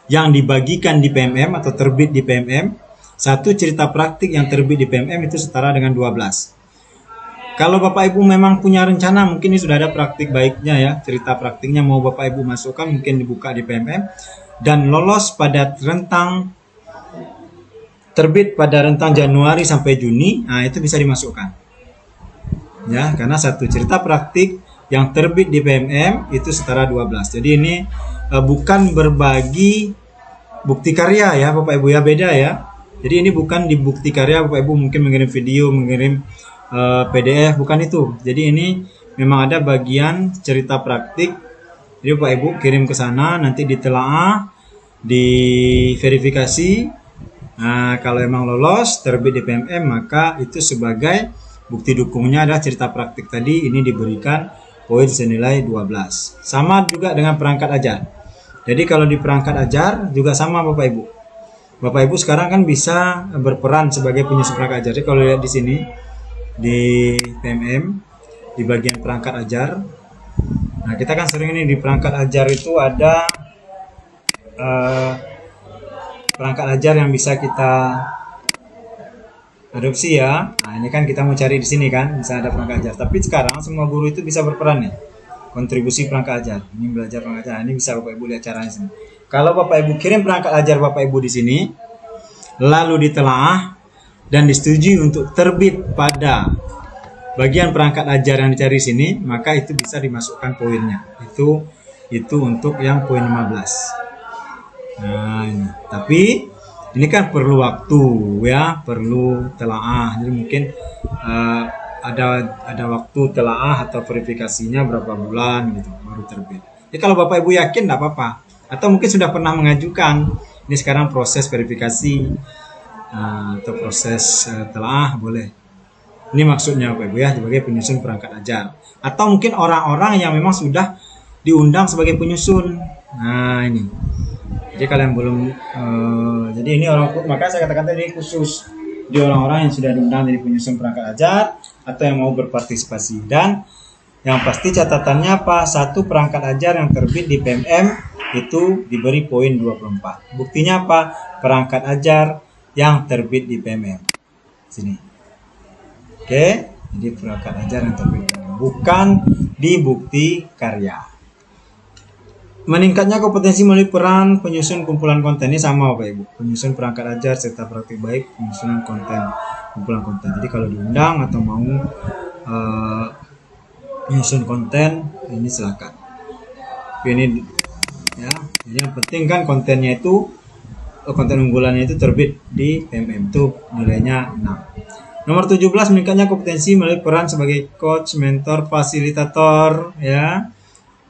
yang dibagikan di PMM atau terbit di PMM, satu cerita praktik yang terbit di PMM itu setara dengan 12. Kalau Bapak Ibu memang punya rencana, mungkin ini sudah ada praktik baiknya ya, cerita praktiknya mau Bapak Ibu masukkan, mungkin dibuka di PMM dan lolos pada rentang terbit pada rentang Januari sampai Juni, nah itu bisa dimasukkan. Ya, karena satu cerita praktik yang terbit di PMM itu setara 12. Jadi ini bukan berbagi bukti karya ya Bapak Ibu ya, beda ya. Jadi ini bukan di bukti karya Bapak Ibu mungkin mengirim video, mengirim PDF, bukan itu. Jadi ini memang ada bagian cerita praktik. Jadi Bapak Ibu kirim ke sana, nanti ditelaah, diverifikasi. Nah, kalau emang lolos terbit di PMM, maka itu sebagai bukti dukungnya adalah cerita praktik tadi, ini diberikan poin senilai 12. Sama juga dengan perangkat ajar. Jadi kalau di perangkat ajar juga sama Bapak Ibu. Bapak Ibu sekarang kan bisa berperan sebagai penyusun perangkat ajar. Jadi kalau lihat di sini di PMM di bagian perangkat ajar. Nah, kita kan sering ini di perangkat ajar itu ada perangkat ajar yang bisa kita adopsi ya. Nah, ini kan kita mau cari di sini kan, bisa ada perangkat ajar. Tapi sekarang semua guru itu bisa berperan nih. Kontribusi perangkat ajar. Ini belajar perangkat ajar. Ini bisa Bapak Ibu lihat caranya sini. Kalau Bapak Ibu kirim perangkat ajar Bapak Ibu di sini, lalu ditelaah dan disetujui untuk terbit pada bagian perangkat ajar yang dicari sini, maka itu bisa dimasukkan poinnya. Itu untuk yang poin 15. Nah, ini. Tapi ini kan perlu waktu ya, perlu telaah. Jadi mungkin ada waktu telaah atau verifikasinya berapa bulan gitu baru terbit. Jadi kalau Bapak Ibu yakin tidak apa-apa. Atau mungkin sudah pernah mengajukan. Ini sekarang proses verifikasi atau proses telaah boleh. Ini maksudnya Bapak Ibu ya, sebagai penyusun perangkat ajar. Atau mungkin orang-orang yang memang sudah diundang sebagai penyusun. Nah, ini. Jadi kalian belum jadi ini maka saya katakan tadi khusus di orang-orang yang sudah diundang jadi penyusun perangkat ajar atau yang mau berpartisipasi. Dan yang pasti catatannya apa? Satu perangkat ajar yang terbit di PMM itu diberi poin 24. Buktinya apa? Perangkat ajar yang terbit di PMM. Sini. Oke, jadi perangkat ajar yang terbit bukan di bukti karya. Meningkatnya kompetensi melalui peran penyusun kumpulan konten ini sama Bapak Ibu. Penyusun perangkat ajar serta praktik baik penyusunan konten, kumpulan konten. Jadi kalau diundang atau mau menyusun konten ini silakan. Ini ya, jadi yang penting kan kontennya itu konten unggulannya itu terbit di PMM itu nilainya 6. Nomor 17, meningkatnya kompetensi melalui peran sebagai coach, mentor, fasilitator ya.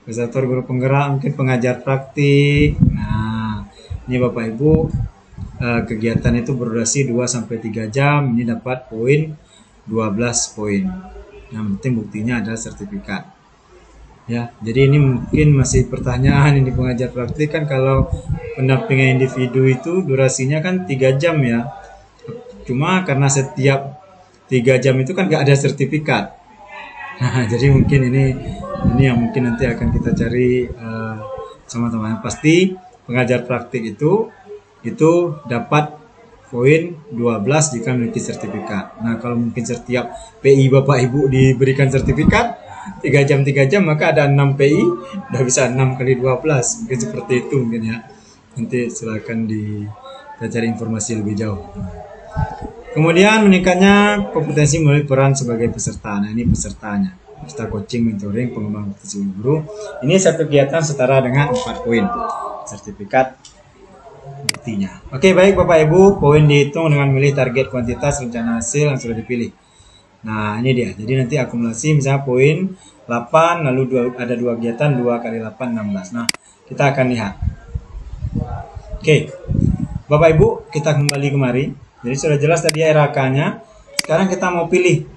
Fasilitator guru penggerak, mungkin pengajar praktik. Nah, ini Bapak Ibu kegiatan itu berdurasi 2-3 jam, ini dapat poin 12 poin. Yang penting buktinya adalah sertifikat. Ya, jadi ini mungkin masih pertanyaan ini pengajar praktik kan kalau pendampingan individu itu durasinya kan 3 jam ya. Cuma karena setiap 3 jam itu kan gak ada sertifikat. Nah, jadi mungkin ini yang mungkin nanti akan kita cari sama-sama. Pasti pengajar praktik itu dapat poin 12 jika memiliki sertifikat. Nah, kalau mungkin setiap PI Bapak Ibu diberikan sertifikat 3 jam maka ada 6 PI udah bisa 6 kali 12 mungkin seperti itu mungkin ya. Nanti silakan kita cari informasi lebih jauh. Kemudian meningkatnya kompetensi melalui peran sebagai peserta. Nah, ini pesertanya. Peserta coaching, mentoring, pengembangan potensi guru. Ini satu kegiatan setara dengan 4 poin. Sertifikat buktinya. Oke, baik Bapak Ibu, poin dihitung dengan milih target kuantitas rencana hasil yang sudah dipilih. Nah, ini dia. Jadi nanti akumulasi misalnya poin 8 lalu ada 2 kegiatan 2 kali 8 16. Nah, kita akan lihat. Oke. Bapak Ibu, kita kembali kemari. Jadi sudah jelas tadi RAK-nya. Sekarang kita mau pilih.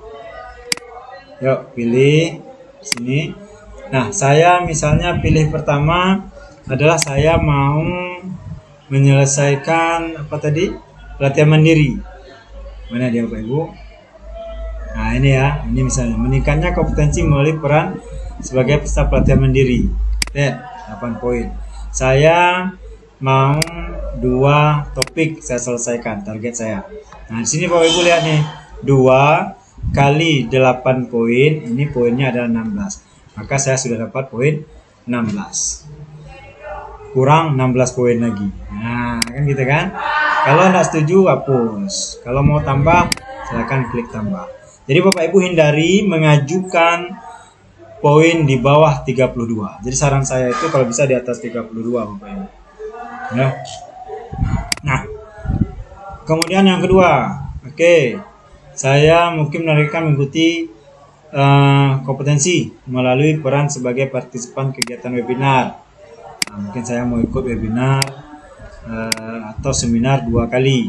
Yuk, pilih sini. Nah, saya misalnya pilih pertama adalah saya mau menyelesaikan apa tadi? Pelatihan mandiri. Mana dia Bapak Ibu? Nah, ini ya. Ini misalnya meningkatnya kompetensi melalui peran sebagai peserta pelatihan mandiri. Lihat, 8 poin. Saya mau 2 topik saya selesaikan target saya. Nah, di sini Bapak Ibu lihat nih. 2 kali 8 poin, ini poinnya adalah 16. Maka saya sudah dapat poin 16. Kurang 16 poin lagi. Nah, kan gitu kan? Kalau tidak setuju, hapus. Kalau mau tambah, silahkan klik tambah. Jadi Bapak Ibu hindari mengajukan poin di bawah 32. Jadi saran saya itu kalau bisa di atas 32 Bapak Ibu. Ya. Nah, kemudian yang kedua, oke. Saya mungkin menargetkan mengikuti kompetensi melalui peran sebagai partisipan kegiatan webinar. Nah, mungkin saya mau ikut webinar atau seminar 2 kali.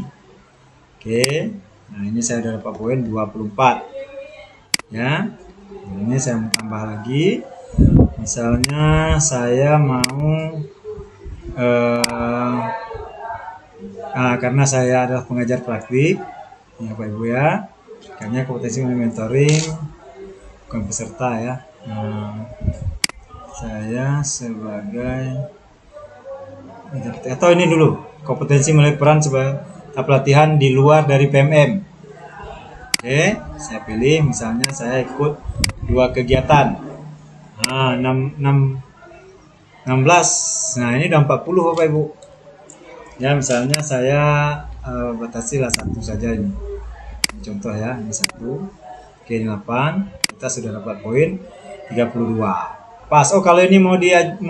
Oke. Nah, ini saya sudah dapat poin 24. Ya. Ini saya mau tambah lagi. Misalnya saya mau karena saya adalah pengajar praktik, ya Bapak Ibu ya. Makanya kompetensi mentoring bukan peserta ya. Saya sebagai atau ini dulu kompetensi melalui peran sebagai pelatihan di luar dari PMM. Oke, saya pilih misalnya saya ikut 2 kegiatan. Nah, 16. Nah, ini udah 40 Bapak Ibu. Ya, misalnya saya batasilah 1 saja ini. Contoh ya, ini 1. Oke, ini 8. Kita sudah dapat poin 32. Pas. Oh, kalau ini mau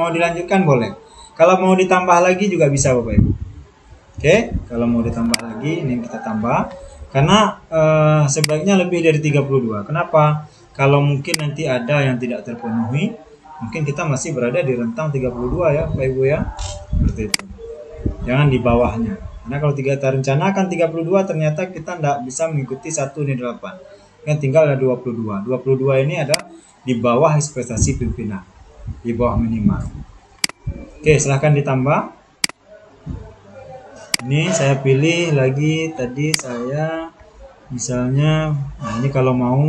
dilanjutkan boleh. Kalau mau ditambah lagi juga bisa Bapak Ibu. Oke, kalau mau ditambah lagi ini kita tambah karena sebaiknya lebih dari 32. Kenapa? Kalau mungkin nanti ada yang tidak terpenuhi, mungkin kita masih berada di rentang 32 ya Bapak Ibu ya. Seperti itu. Jangan di bawahnya. Karena kalau kita rencanakan 32 ternyata kita tidak bisa mengikuti 1 ini 8. Kan tinggal ada 22. 22 ini ada di bawah ekspektasi pimpinan. Di bawah minimal. Oke, silahkan ditambah. Ini saya pilih lagi tadi saya misalnya, nah ini kalau mau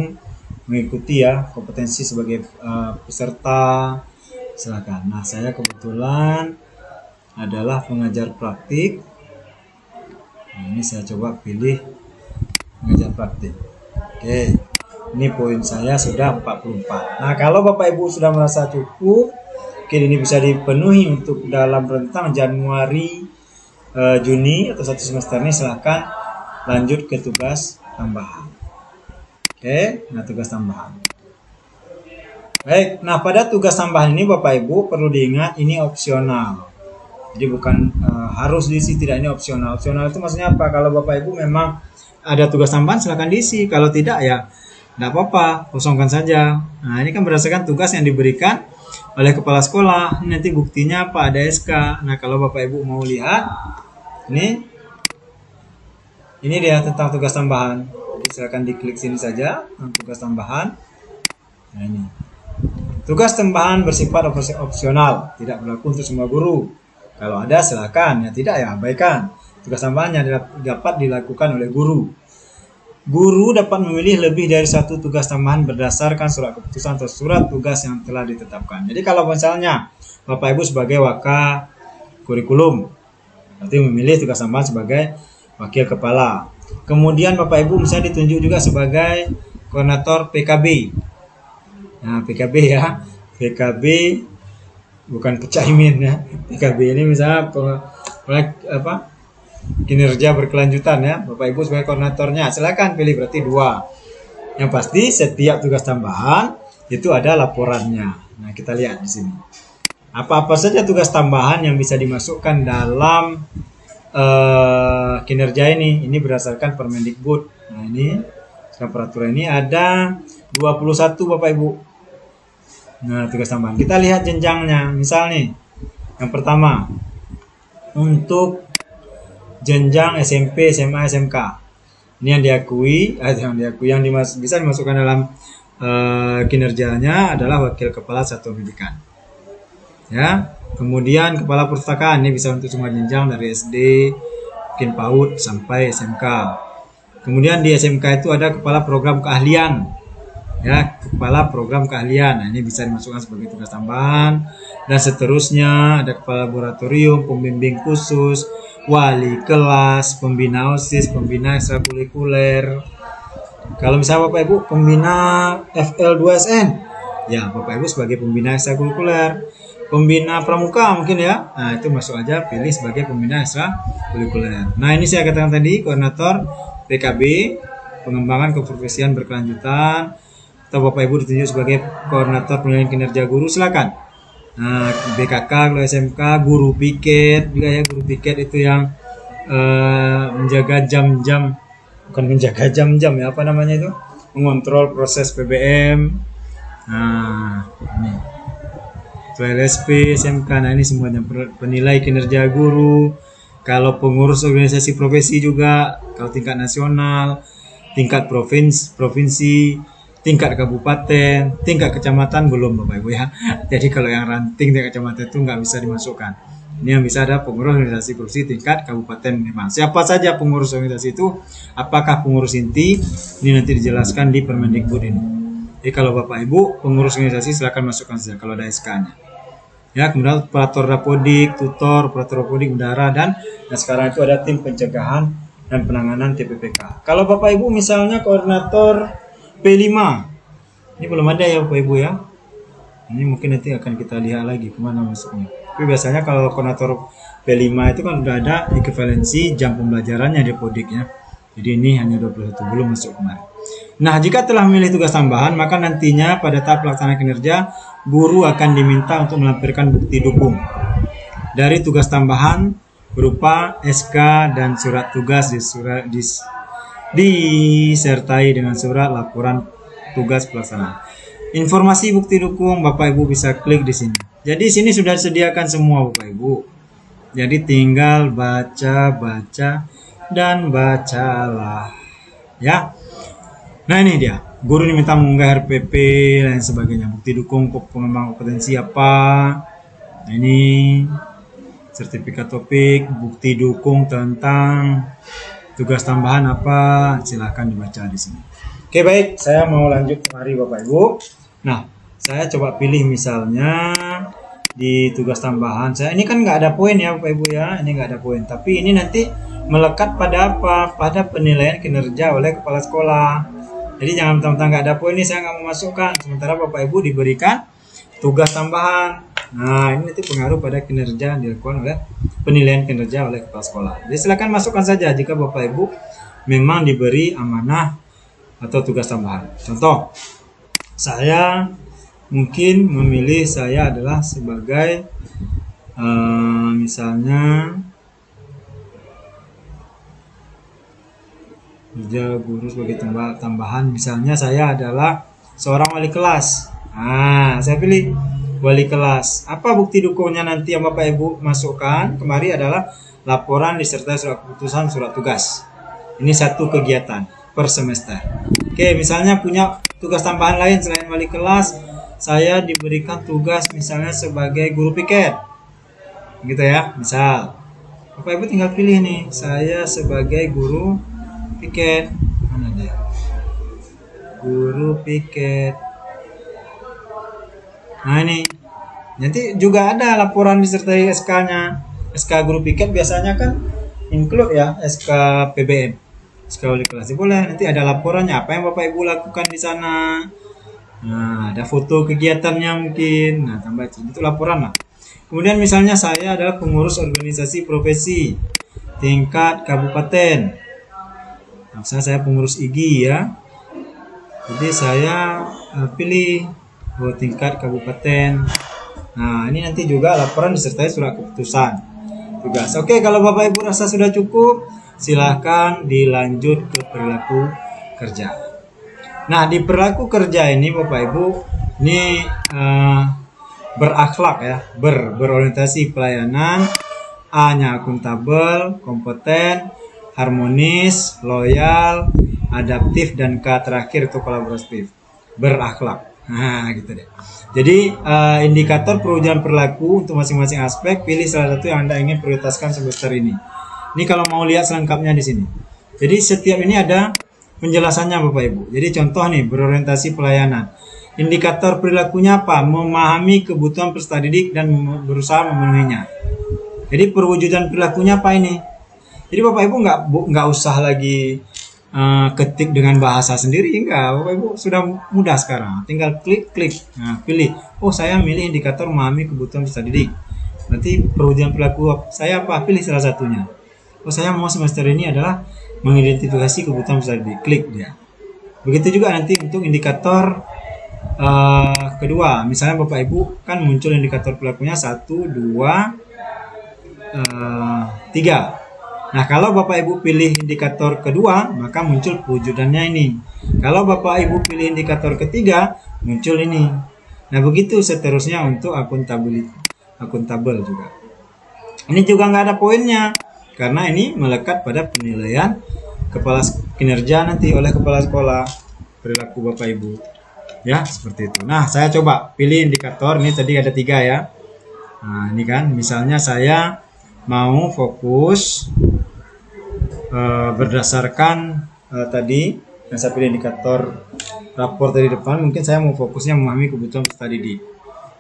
mengikuti ya kompetensi sebagai peserta silakan. Nah, saya kebetulan adalah pengajar praktik. Nah, ini saya coba pilih pengajar praktik. Oke, ini poin saya sudah 44. Nah, kalau Bapak Ibu sudah merasa cukup, mungkin ini bisa dipenuhi untuk dalam rentang Januari Juni atau 1 semester ini, silahkan lanjut ke tugas tambahan. Oke, nah tugas tambahan. Baik, nah pada tugas tambahan ini Bapak Ibu perlu diingat ini opsional. Jadi bukan harus diisi, tidak, ini opsional. Opsional itu maksudnya apa? Kalau Bapak Ibu memang ada tugas tambahan silahkan diisi. Kalau tidak ya tidak apa-apa, kosongkan saja. Nah, ini kan berdasarkan tugas yang diberikan oleh kepala sekolah. Nanti buktinya apa? Ada SK. Nah, kalau Bapak Ibu mau lihat, ini dia tentang tugas tambahan. Jadi silakan diklik sini saja, tugas tambahan. Nah, ini. Tugas tambahan bersifat opsional, tidak berlaku untuk semua guru. Kalau ada silakan, ya tidak ya abaikan. Tugas tambahan yang dapat dilakukan oleh guru. Guru dapat memilih lebih dari 1 tugas tambahan berdasarkan surat keputusan atau surat tugas yang telah ditetapkan. Jadi kalau misalnya Bapak Ibu sebagai waka kurikulum, berarti memilih tugas tambahan sebagai wakil kepala. Kemudian Bapak Ibu misalnya ditunjuk juga sebagai koordinator PKB. Nah, PKB ya. PKB bukan Caimin ya. PKB ini misalnya kinerja berkelanjutan ya. Bapak Ibu sebagai koordinatornya, silakan pilih berarti 2. Yang pasti setiap tugas tambahan itu ada laporannya. Nah, kita lihat di sini. Apa-apa saja tugas tambahan yang bisa dimasukkan dalam kinerja ini berdasarkan Permendikbud. Nah, ini peraturan ini ada 21 Bapak Ibu. Nah, tugas tambahan. Kita lihat jenjangnya. Misal nih, yang pertama untuk jenjang SMP, SMA, SMK. Ini yang diakui, yang bisa dimasukkan dalam kinerjanya adalah wakil kepala satuan pendidikan. Ya, kemudian kepala perpustakaan ini bisa untuk semua jenjang dari SD, mungkin PAUD sampai SMK. Kemudian di SMK itu ada kepala program keahlian. Ya, kepala program keahlian. Nah, ini bisa dimasukkan sebagai tugas tambahan dan seterusnya. Ada kepala laboratorium, pembimbing khusus, wali kelas, pembina OSIS, pembina ekstrakurikuler. Kalau misalnya Bapak Ibu pembina FL2SN, ya Bapak Ibu sebagai pembina ekstrakurikuler. Pembina pramuka mungkin ya, nah itu masuk aja, pilih sebagai pembina ekstrakurikuler. Nah ini saya katakan tadi, koordinator PKB, pengembangan keprofesian berkelanjutan, atau Bapak Ibu ditunjuk sebagai koordinator penilaian kinerja guru, silakan. Nah BKK kalau SMK, guru piket juga ya, guru piket itu yang menjaga jam-jam, bukan menjaga jam-jam ya, apa namanya itu, mengontrol proses PBM. Nah ini LSP, SMK, nah ini semuanya penilai kinerja guru. Kalau pengurus organisasi profesi juga, kalau tingkat nasional, tingkat provinsi, tingkat kabupaten, tingkat kecamatan belum Bapak Ibu ya. Jadi kalau yang ranting tingkat kecamatan itu nggak bisa dimasukkan. Ini yang bisa ada pengurus organisasi profesi tingkat kabupaten memang. Siapa saja pengurus organisasi itu, apakah pengurus inti, ini nanti dijelaskan di Permendikbud ini. Jadi kalau Bapak Ibu pengurus organisasi silakan masukkan saja kalau ada SK-nya. Ya, kemudian operator dapodik, tutor, operator dapodik udara, dan sekarang itu ada tim pencegahan dan penanganan TPPK. Kalau Bapak Ibu misalnya koordinator P5, ini belum ada ya Bapak Ibu ya. Ini mungkin nanti akan kita lihat lagi kemana masuknya. Tapi biasanya kalau koordinator P5 itu kan udah ada ekivalensi jam pembelajarannya dapodik ya. Jadi ini hanya 21, belum masuk kemarin. Nah, jika telah memilih tugas tambahan, maka nantinya pada tahap pelaksanaan kinerja, guru akan diminta untuk melampirkan bukti dukung dari tugas tambahan berupa SK dan surat tugas disertai dengan surat laporan tugas pelaksanaan. Informasi bukti dukung Bapak Ibu bisa klik di sini. Jadi sini sudah disediakan semua Bapak Ibu. Jadi tinggal baca dan bacalah. Ya. Nah ini dia, guru diminta mengunggah RPP dan sebagainya, bukti dukung pengembangan kompetensi apa. Nah ini sertifikat topik, bukti dukung tentang tugas tambahan apa, silahkan dibaca di sini. Oke baik, saya mau lanjut kemari Bapak Ibu. Nah saya coba pilih misalnya di tugas tambahan saya, ini kan nggak ada poin ya Bapak Ibu ya, ini nggak ada poin, tapi ini nanti melekat pada apa? Pada penilaian kinerja oleh kepala sekolah. Jadi jangan mentang-mentang nggak ada poin ini saya nggak mau masukkan. Sementara Bapak Ibu diberikan tugas tambahan. Nah ini nanti pengaruh pada kinerja yang dilakukan oleh penilaian kinerja oleh kepala sekolah. Jadi silakan masukkan saja jika Bapak Ibu memang diberi amanah atau tugas tambahan. Contoh, saya mungkin memilih saya adalah sebagai misalnya kerja guru sebagai tambahan, misalnya saya adalah seorang wali kelas. Nah, saya pilih wali kelas. Apa bukti dukungnya nanti yang Bapak Ibu masukkan kemari adalah laporan disertai surat keputusan surat tugas. Ini satu kegiatan per semester. Oke, misalnya punya tugas tambahan lain selain wali kelas, saya diberikan tugas misalnya sebagai guru piket. Gitu ya, misal. Bapak Ibu tinggal pilih nih, saya sebagai guru piket, mana dia? Guru piket. Nah ini, nanti juga ada laporan disertai SK-nya. SK guru piket biasanya kan include ya SK PBM, SK wali kelas. Boleh nanti ada laporannya apa yang Bapak Ibu lakukan di sana. Nah ada foto kegiatannya mungkin. Nah tambah itu laporan lah. Kemudian misalnya saya adalah pengurus organisasi profesi tingkat kabupaten. Misalnya saya pengurus IGI ya, jadi saya pilih tingkat kabupaten. Nah ini nanti juga laporan disertai surat keputusan tugas. Oke, kalau Bapak Ibu rasa sudah cukup, silahkan dilanjut ke perilaku kerja. Nah di perilaku kerja ini Bapak Ibu ini berakhlak ya, berorientasi pelayanan, A-nya akuntabel, kompeten, harmonis, loyal, adaptif, dan K terakhir itu kolaboratif, berakhlak. Nah, gitu deh. Jadi indikator perwujudan perilaku untuk masing-masing aspek, pilih salah satu yang Anda ingin prioritaskan semester ini. Ini kalau mau lihat selengkapnya di sini. Jadi setiap ini ada penjelasannya Bapak Ibu. Jadi contoh nih, berorientasi pelayanan. Indikator perilakunya apa? Memahami kebutuhan peserta didik dan berusaha memenuhinya. Jadi perwujudan perilakunya apa ini? Jadi Bapak Ibu nggak usah lagi ketik dengan bahasa sendiri, enggak. Bapak Ibu sudah mudah sekarang. Tinggal klik, nah, pilih. Oh, saya milih indikator memahami kebutuhan peserta didik. Berarti perwujudan perilaku saya apa? Pilih salah satunya. Oh, saya mau semester ini adalah mengidentifikasi kebutuhan peserta didik. Klik dia. Begitu juga nanti untuk indikator kedua. Misalnya Bapak Ibu kan muncul indikator perilakunya 1, 2, 3. Nah, kalau Bapak Ibu pilih indikator kedua, maka muncul perwujudannya ini. Kalau Bapak Ibu pilih indikator ketiga, muncul ini. Nah, begitu seterusnya untuk akuntabel juga. Ini juga nggak ada poinnya, karena ini melekat pada penilaian kinerja nanti oleh kepala sekolah perilaku Bapak Ibu. Ya, seperti itu. Nah, saya coba pilih indikator. Ini tadi ada 3 ya. Nah, ini kan, misalnya saya mau fokus berdasarkan tadi yang saya pilih indikator rapor tadi depan, mungkin saya mau fokusnya memahami kebutuhan peserta didik.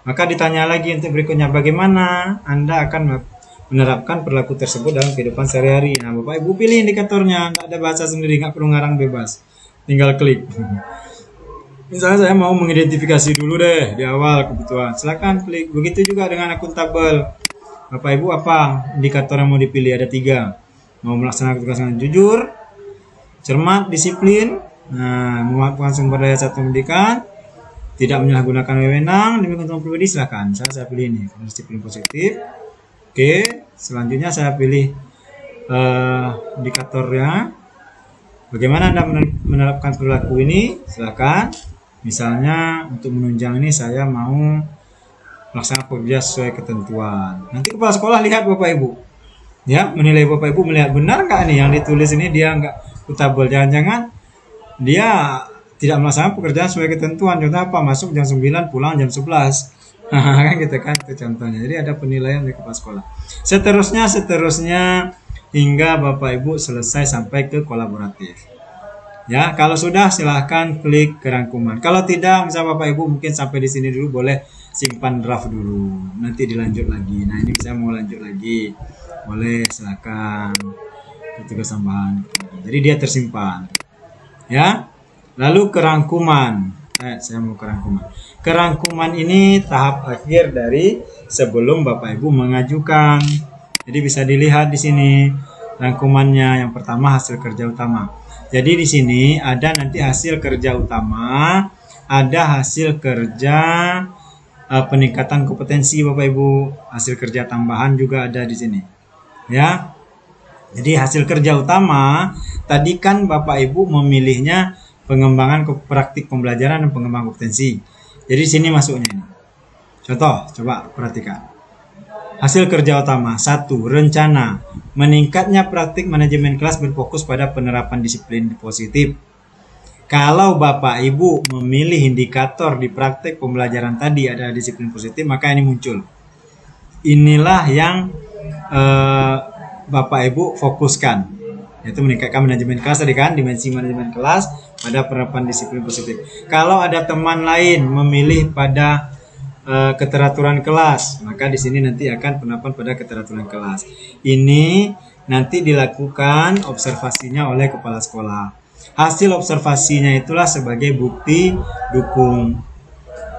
Maka ditanya lagi untuk berikutnya, bagaimana Anda akan menerapkan perilaku tersebut dalam kehidupan sehari-hari. Nah, Bapak Ibu pilih indikatornya, nggak ada bahasa sendiri, nggak perlu ngarang, bebas, tinggal klik. Misalnya saya mau mengidentifikasi dulu deh di awal kebutuhan, silakan klik. Begitu juga dengan akuntabel. Bapak Ibu apa indikator yang mau dipilih? Ada 3. Mau melaksanakan tugas dengan jujur, cermat, disiplin, memanfaatkan sumber daya satu pendidikan, tidak menyalahgunakan wewenang demi keuntungan pribadi, silakan. Saya pilih ini, disiplin positif. Oke, selanjutnya saya pilih indikatornya. Bagaimana Anda menerapkan perilaku ini? Silakan. Misalnya untuk menunjang ini saya mau melaksanakan pekerja sesuai ketentuan. Nanti kepala sekolah lihat Bapak Ibu, ya, menilai Bapak Ibu, melihat benar nggak nih yang ditulis ini dia nggak akuntabel. Jangan-jangan dia tidak melaksanakan pekerjaan sesuai ketentuan. Contoh apa? Masuk jam 9, pulang jam 11. Kan gitu kan, itu contohnya. Jadi ada penilaian dari kepala sekolah. Seterusnya hingga Bapak Ibu selesai sampai ke kolaboratif. Ya, kalau sudah silahkan klik ke rangkuman. Kalau tidak, misalnya Bapak Ibu mungkin sampai di sini dulu, boleh simpan draft dulu. Nanti dilanjut lagi. Nah, ini saya mau lanjut lagi. Boleh, silakan. Tugas tambahan. Jadi dia tersimpan. Ya. Lalu kerangkuman. Saya mau kerangkuman. Kerangkuman ini tahap akhir dari sebelum Bapak Ibu mengajukan. Jadi bisa dilihat di sini rangkumannya. Yang pertama hasil kerja utama. Jadi di sini ada nanti hasil kerja utama, ada hasil kerja peningkatan kompetensi Bapak Ibu, hasil kerja tambahan juga ada di sini. Ya. Jadi hasil kerja utama tadi kan Bapak Ibu memilihnya pengembangan praktik pembelajaran dan pengembangan kompetensi. Jadi sini masuknya ini. Contoh, coba perhatikan. Hasil kerja utama 1. Rencana meningkatnya praktik manajemen kelas berfokus pada penerapan disiplin positif. Kalau Bapak Ibu memilih indikator di praktik pembelajaran tadi ada disiplin positif, maka ini muncul. Inilah yang Bapak Ibu fokuskan, yaitu meningkatkan manajemen kelas tadi kan, dimensi manajemen kelas pada penerapan disiplin positif. Kalau ada teman lain memilih pada keteraturan kelas, maka di sini nanti akan penerapan pada keteraturan kelas. Ini nanti dilakukan observasinya oleh kepala sekolah. Hasil observasinya itulah sebagai bukti dukung.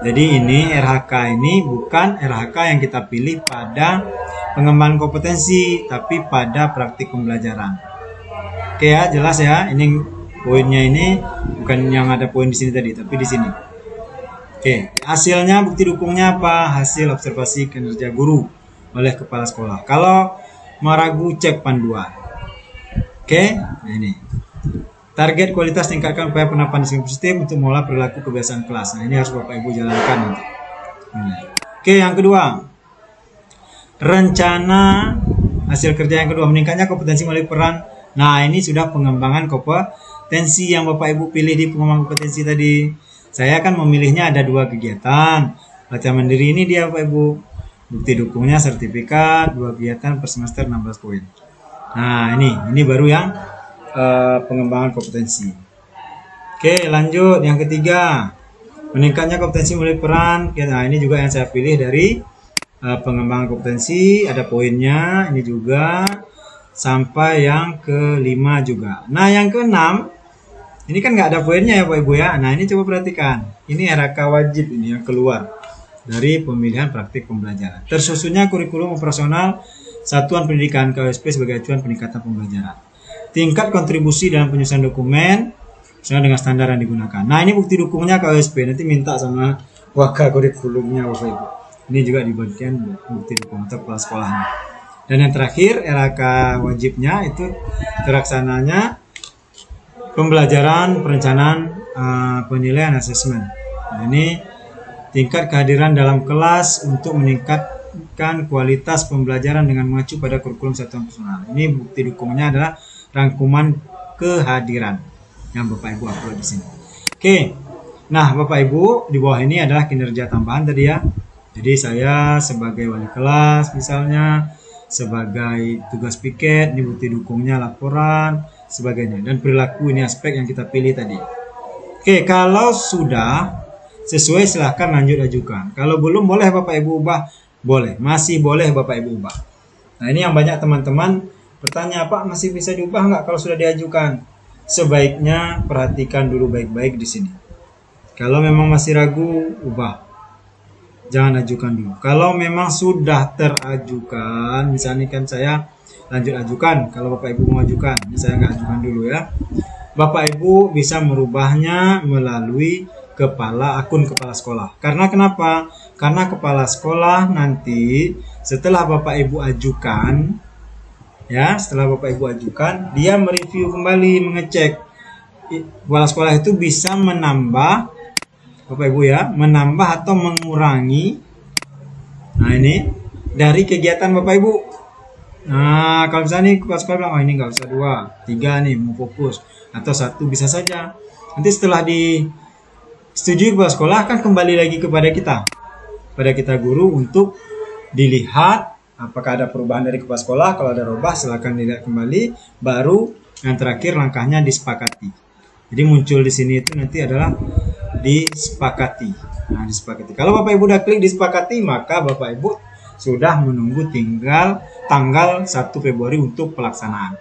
Jadi ini RHK ini bukan RHK yang kita pilih pada pengembangan kompetensi, tapi pada praktik pembelajaran. Oke ya, jelas ya. Ini poinnya ini bukan yang ada poin di sini tadi, tapi di sini. Oke, hasilnya bukti dukungnya apa? Hasil observasi kinerja guru oleh kepala sekolah. Kalau meragu cek panduan. Oke, nah ini. Target kualitas tingkatkan upaya penerapan disiplin positif untuk mengolah perilaku kebiasaan kelas. Nah, ini harus Bapak Ibu jalankan nanti. Oke, yang kedua. rencana hasil kerja yang kedua, meningkatnya kompetensi melalui peran. Nah, ini sudah pengembangan kompetensi yang Bapak Ibu pilih di pengembangan kompetensi tadi. Saya akan memilihnya ada 2 kegiatan. Latihan mandiri ini dia Bapak Ibu. Bukti dukungnya sertifikat, 2 kegiatan per semester 16 poin. Nah, ini baru yang pengembangan kompetensi. Oke, lanjut yang ketiga. Meningkatnya kompetensi melalui peran. Nah, ini juga yang saya pilih dari pengembangan kompetensi, ada poinnya ini juga sampai yang kelima juga. Nah, yang keenam ini kan nggak ada poinnya ya Pak Ibu ya. Nah, ini coba perhatikan, ini RAK wajib ini yang keluar dari pemilihan praktik pembelajaran. Tersusunnya kurikulum operasional satuan pendidikan KOSP sebagai acuan peningkatan pembelajaran. Tingkat kontribusi dalam penyusunan dokumen sesuai dengan standar yang digunakan. Nah, ini bukti dukungnya KOSP, nanti minta sama wakil kurikulumnya Bapak Ibu. Ini juga dibagikan bukti dukung untuk kepala sekolahnya. Dan yang terakhir RAK wajibnya itu terlaksananya pembelajaran, perencanaan, penilaian, asesmen. Nah, ini tingkat kehadiran dalam kelas untuk meningkatkan kualitas pembelajaran dengan mengacu pada kurikulum satuan personal. Ini bukti dukungnya adalah rangkuman kehadiran yang Bapak Ibu upload di sini. Oke. Nah, Bapak Ibu, di bawah ini adalah kinerja tambahan tadi ya. Jadi saya sebagai wali kelas misalnya, sebagai tugas piket, ini bukti dukungnya laporan, sebagainya. Dan perilaku ini aspek yang kita pilih tadi. Oke, kalau sudah sesuai silahkan lanjut ajukan. Kalau belum boleh Bapak Ibu ubah, boleh. Masih boleh Bapak Ibu ubah. Nah, ini yang banyak teman-teman bertanya, Pak masih bisa diubah nggak kalau sudah diajukan? Sebaiknya perhatikan dulu baik-baik di sini. Kalau memang masih ragu, ubah. Jangan ajukan dulu. Kalau memang sudah terajukan, misalnya kan saya lanjut ajukan. Kalau Bapak Ibu mau ajukan, ini saya nggak ajukan dulu ya. Bapak Ibu bisa merubahnya melalui akun kepala sekolah. Karena kenapa? Karena kepala sekolah nanti setelah Bapak Ibu ajukan, ya, setelah Bapak Ibu ajukan, dia mereview kembali, mengecek. Kepala sekolah itu bisa menambah, Bapak Ibu ya, menambah atau mengurangi. Nah, ini dari kegiatan Bapak Ibu. Nah, kalau misalnya kepala sekolah bilang, oh ini nggak usah 2, 3 nih mau fokus, atau 1 bisa saja. Nanti setelah disetujui kepala sekolah akan kembali lagi kepada kita, guru, untuk dilihat apakah ada perubahan dari kepala sekolah. Kalau ada rubah silakan dilihat kembali. Baru yang terakhir langkahnya disepakati. Jadi muncul di sini itu nanti adalah disepakati. Nah, disepakati. Kalau Bapak Ibu udah klik disepakati, maka Bapak Ibu sudah menunggu tinggal tanggal 1 Februari untuk pelaksanaan.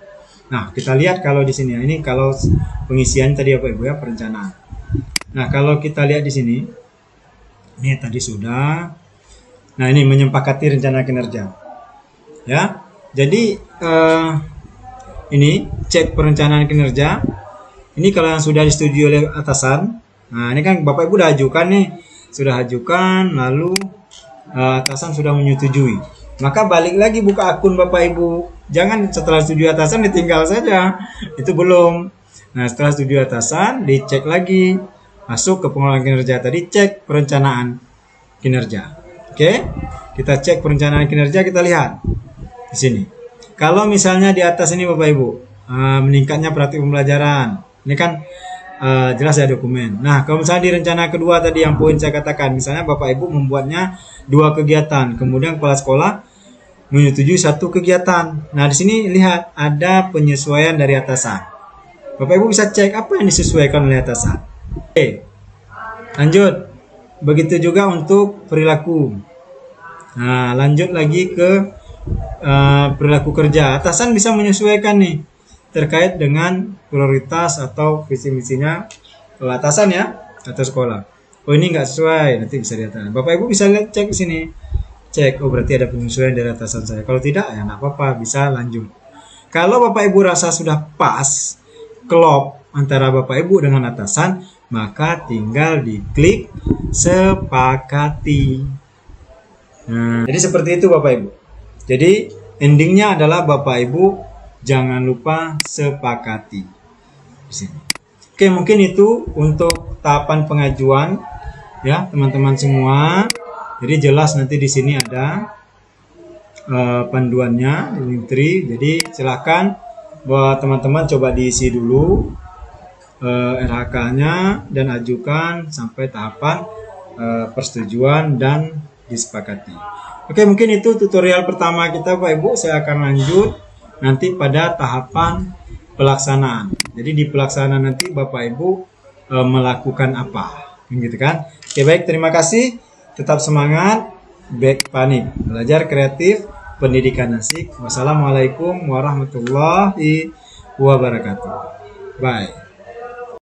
Nah, kita lihat kalau di sini. Ini kalau pengisian tadi Bapak Ibu ya, perencanaan. Nah, kalau kita lihat di sini, ini tadi sudah. Nah, ini menyepakati rencana kinerja. Ya. Jadi ini cek perencanaan kinerja. Ini kalau yang sudah disetujui oleh atasan. Nah, ini kan Bapak Ibu udah ajukan nih. Sudah ajukan, lalu atasan sudah menyetujui. Maka balik lagi buka akun Bapak Ibu. Jangan setelah setujui atasan ditinggal saja. Itu belum. Nah, setelah setujui atasan, dicek lagi. Masuk ke pengelolaan kinerja tadi, cek perencanaan kinerja. Oke? Kita cek perencanaan kinerja, kita lihat di sini. Kalau misalnya di atas ini Bapak Ibu, meningkatnya praktik pembelajaran. Ini kan jelas ya dokumen. Nah, kalau misalnya di rencana kedua tadi yang poin saya katakan, misalnya Bapak Ibu membuatnya 2 kegiatan, kemudian kepala sekolah menyetujui 1 kegiatan. Nah, di sini lihat ada penyesuaian dari atasan. Bapak Ibu bisa cek apa yang disesuaikan oleh atasan. Oke, lanjut. Begitu juga untuk perilaku. Nah, lanjut lagi ke perilaku kerja. Atasan bisa menyesuaikan nih terkait dengan prioritas atau visi misinya atasan ya, atau sekolah. Oh, ini nggak sesuai, nanti bisa dilihat. Bapak Ibu bisa lihat, cek sini, cek. Oh, berarti ada penyesuaian dari atasan saya. Kalau tidak ya nggak apa-apa, bisa lanjut. Kalau Bapak Ibu rasa sudah pas, klop antara Bapak Ibu dengan atasan, maka tinggal diklik sepakati. Nah, jadi seperti itu Bapak Ibu. Jadi endingnya adalah Bapak Ibu jangan lupa sepakati di sini. Oke, mungkin itu untuk tahapan pengajuan ya teman-teman semua. Jadi jelas nanti di sini ada panduannya di link 3. Jadi silahkan buat teman-teman coba diisi dulu RHK-nya dan ajukan sampai tahapan persetujuan dan disepakati. Oke, mungkin itu tutorial pertama kita Bapak Ibu. Saya akan lanjut nanti pada tahapan pelaksanaan. Jadi di pelaksanaan nanti Bapak Ibu melakukan apa, gitu kan? Oke, baik, terima kasih. Tetap semangat, back panik, belajar kreatif, pendidikan asik. Wassalamualaikum warahmatullahi wabarakatuh. Bye.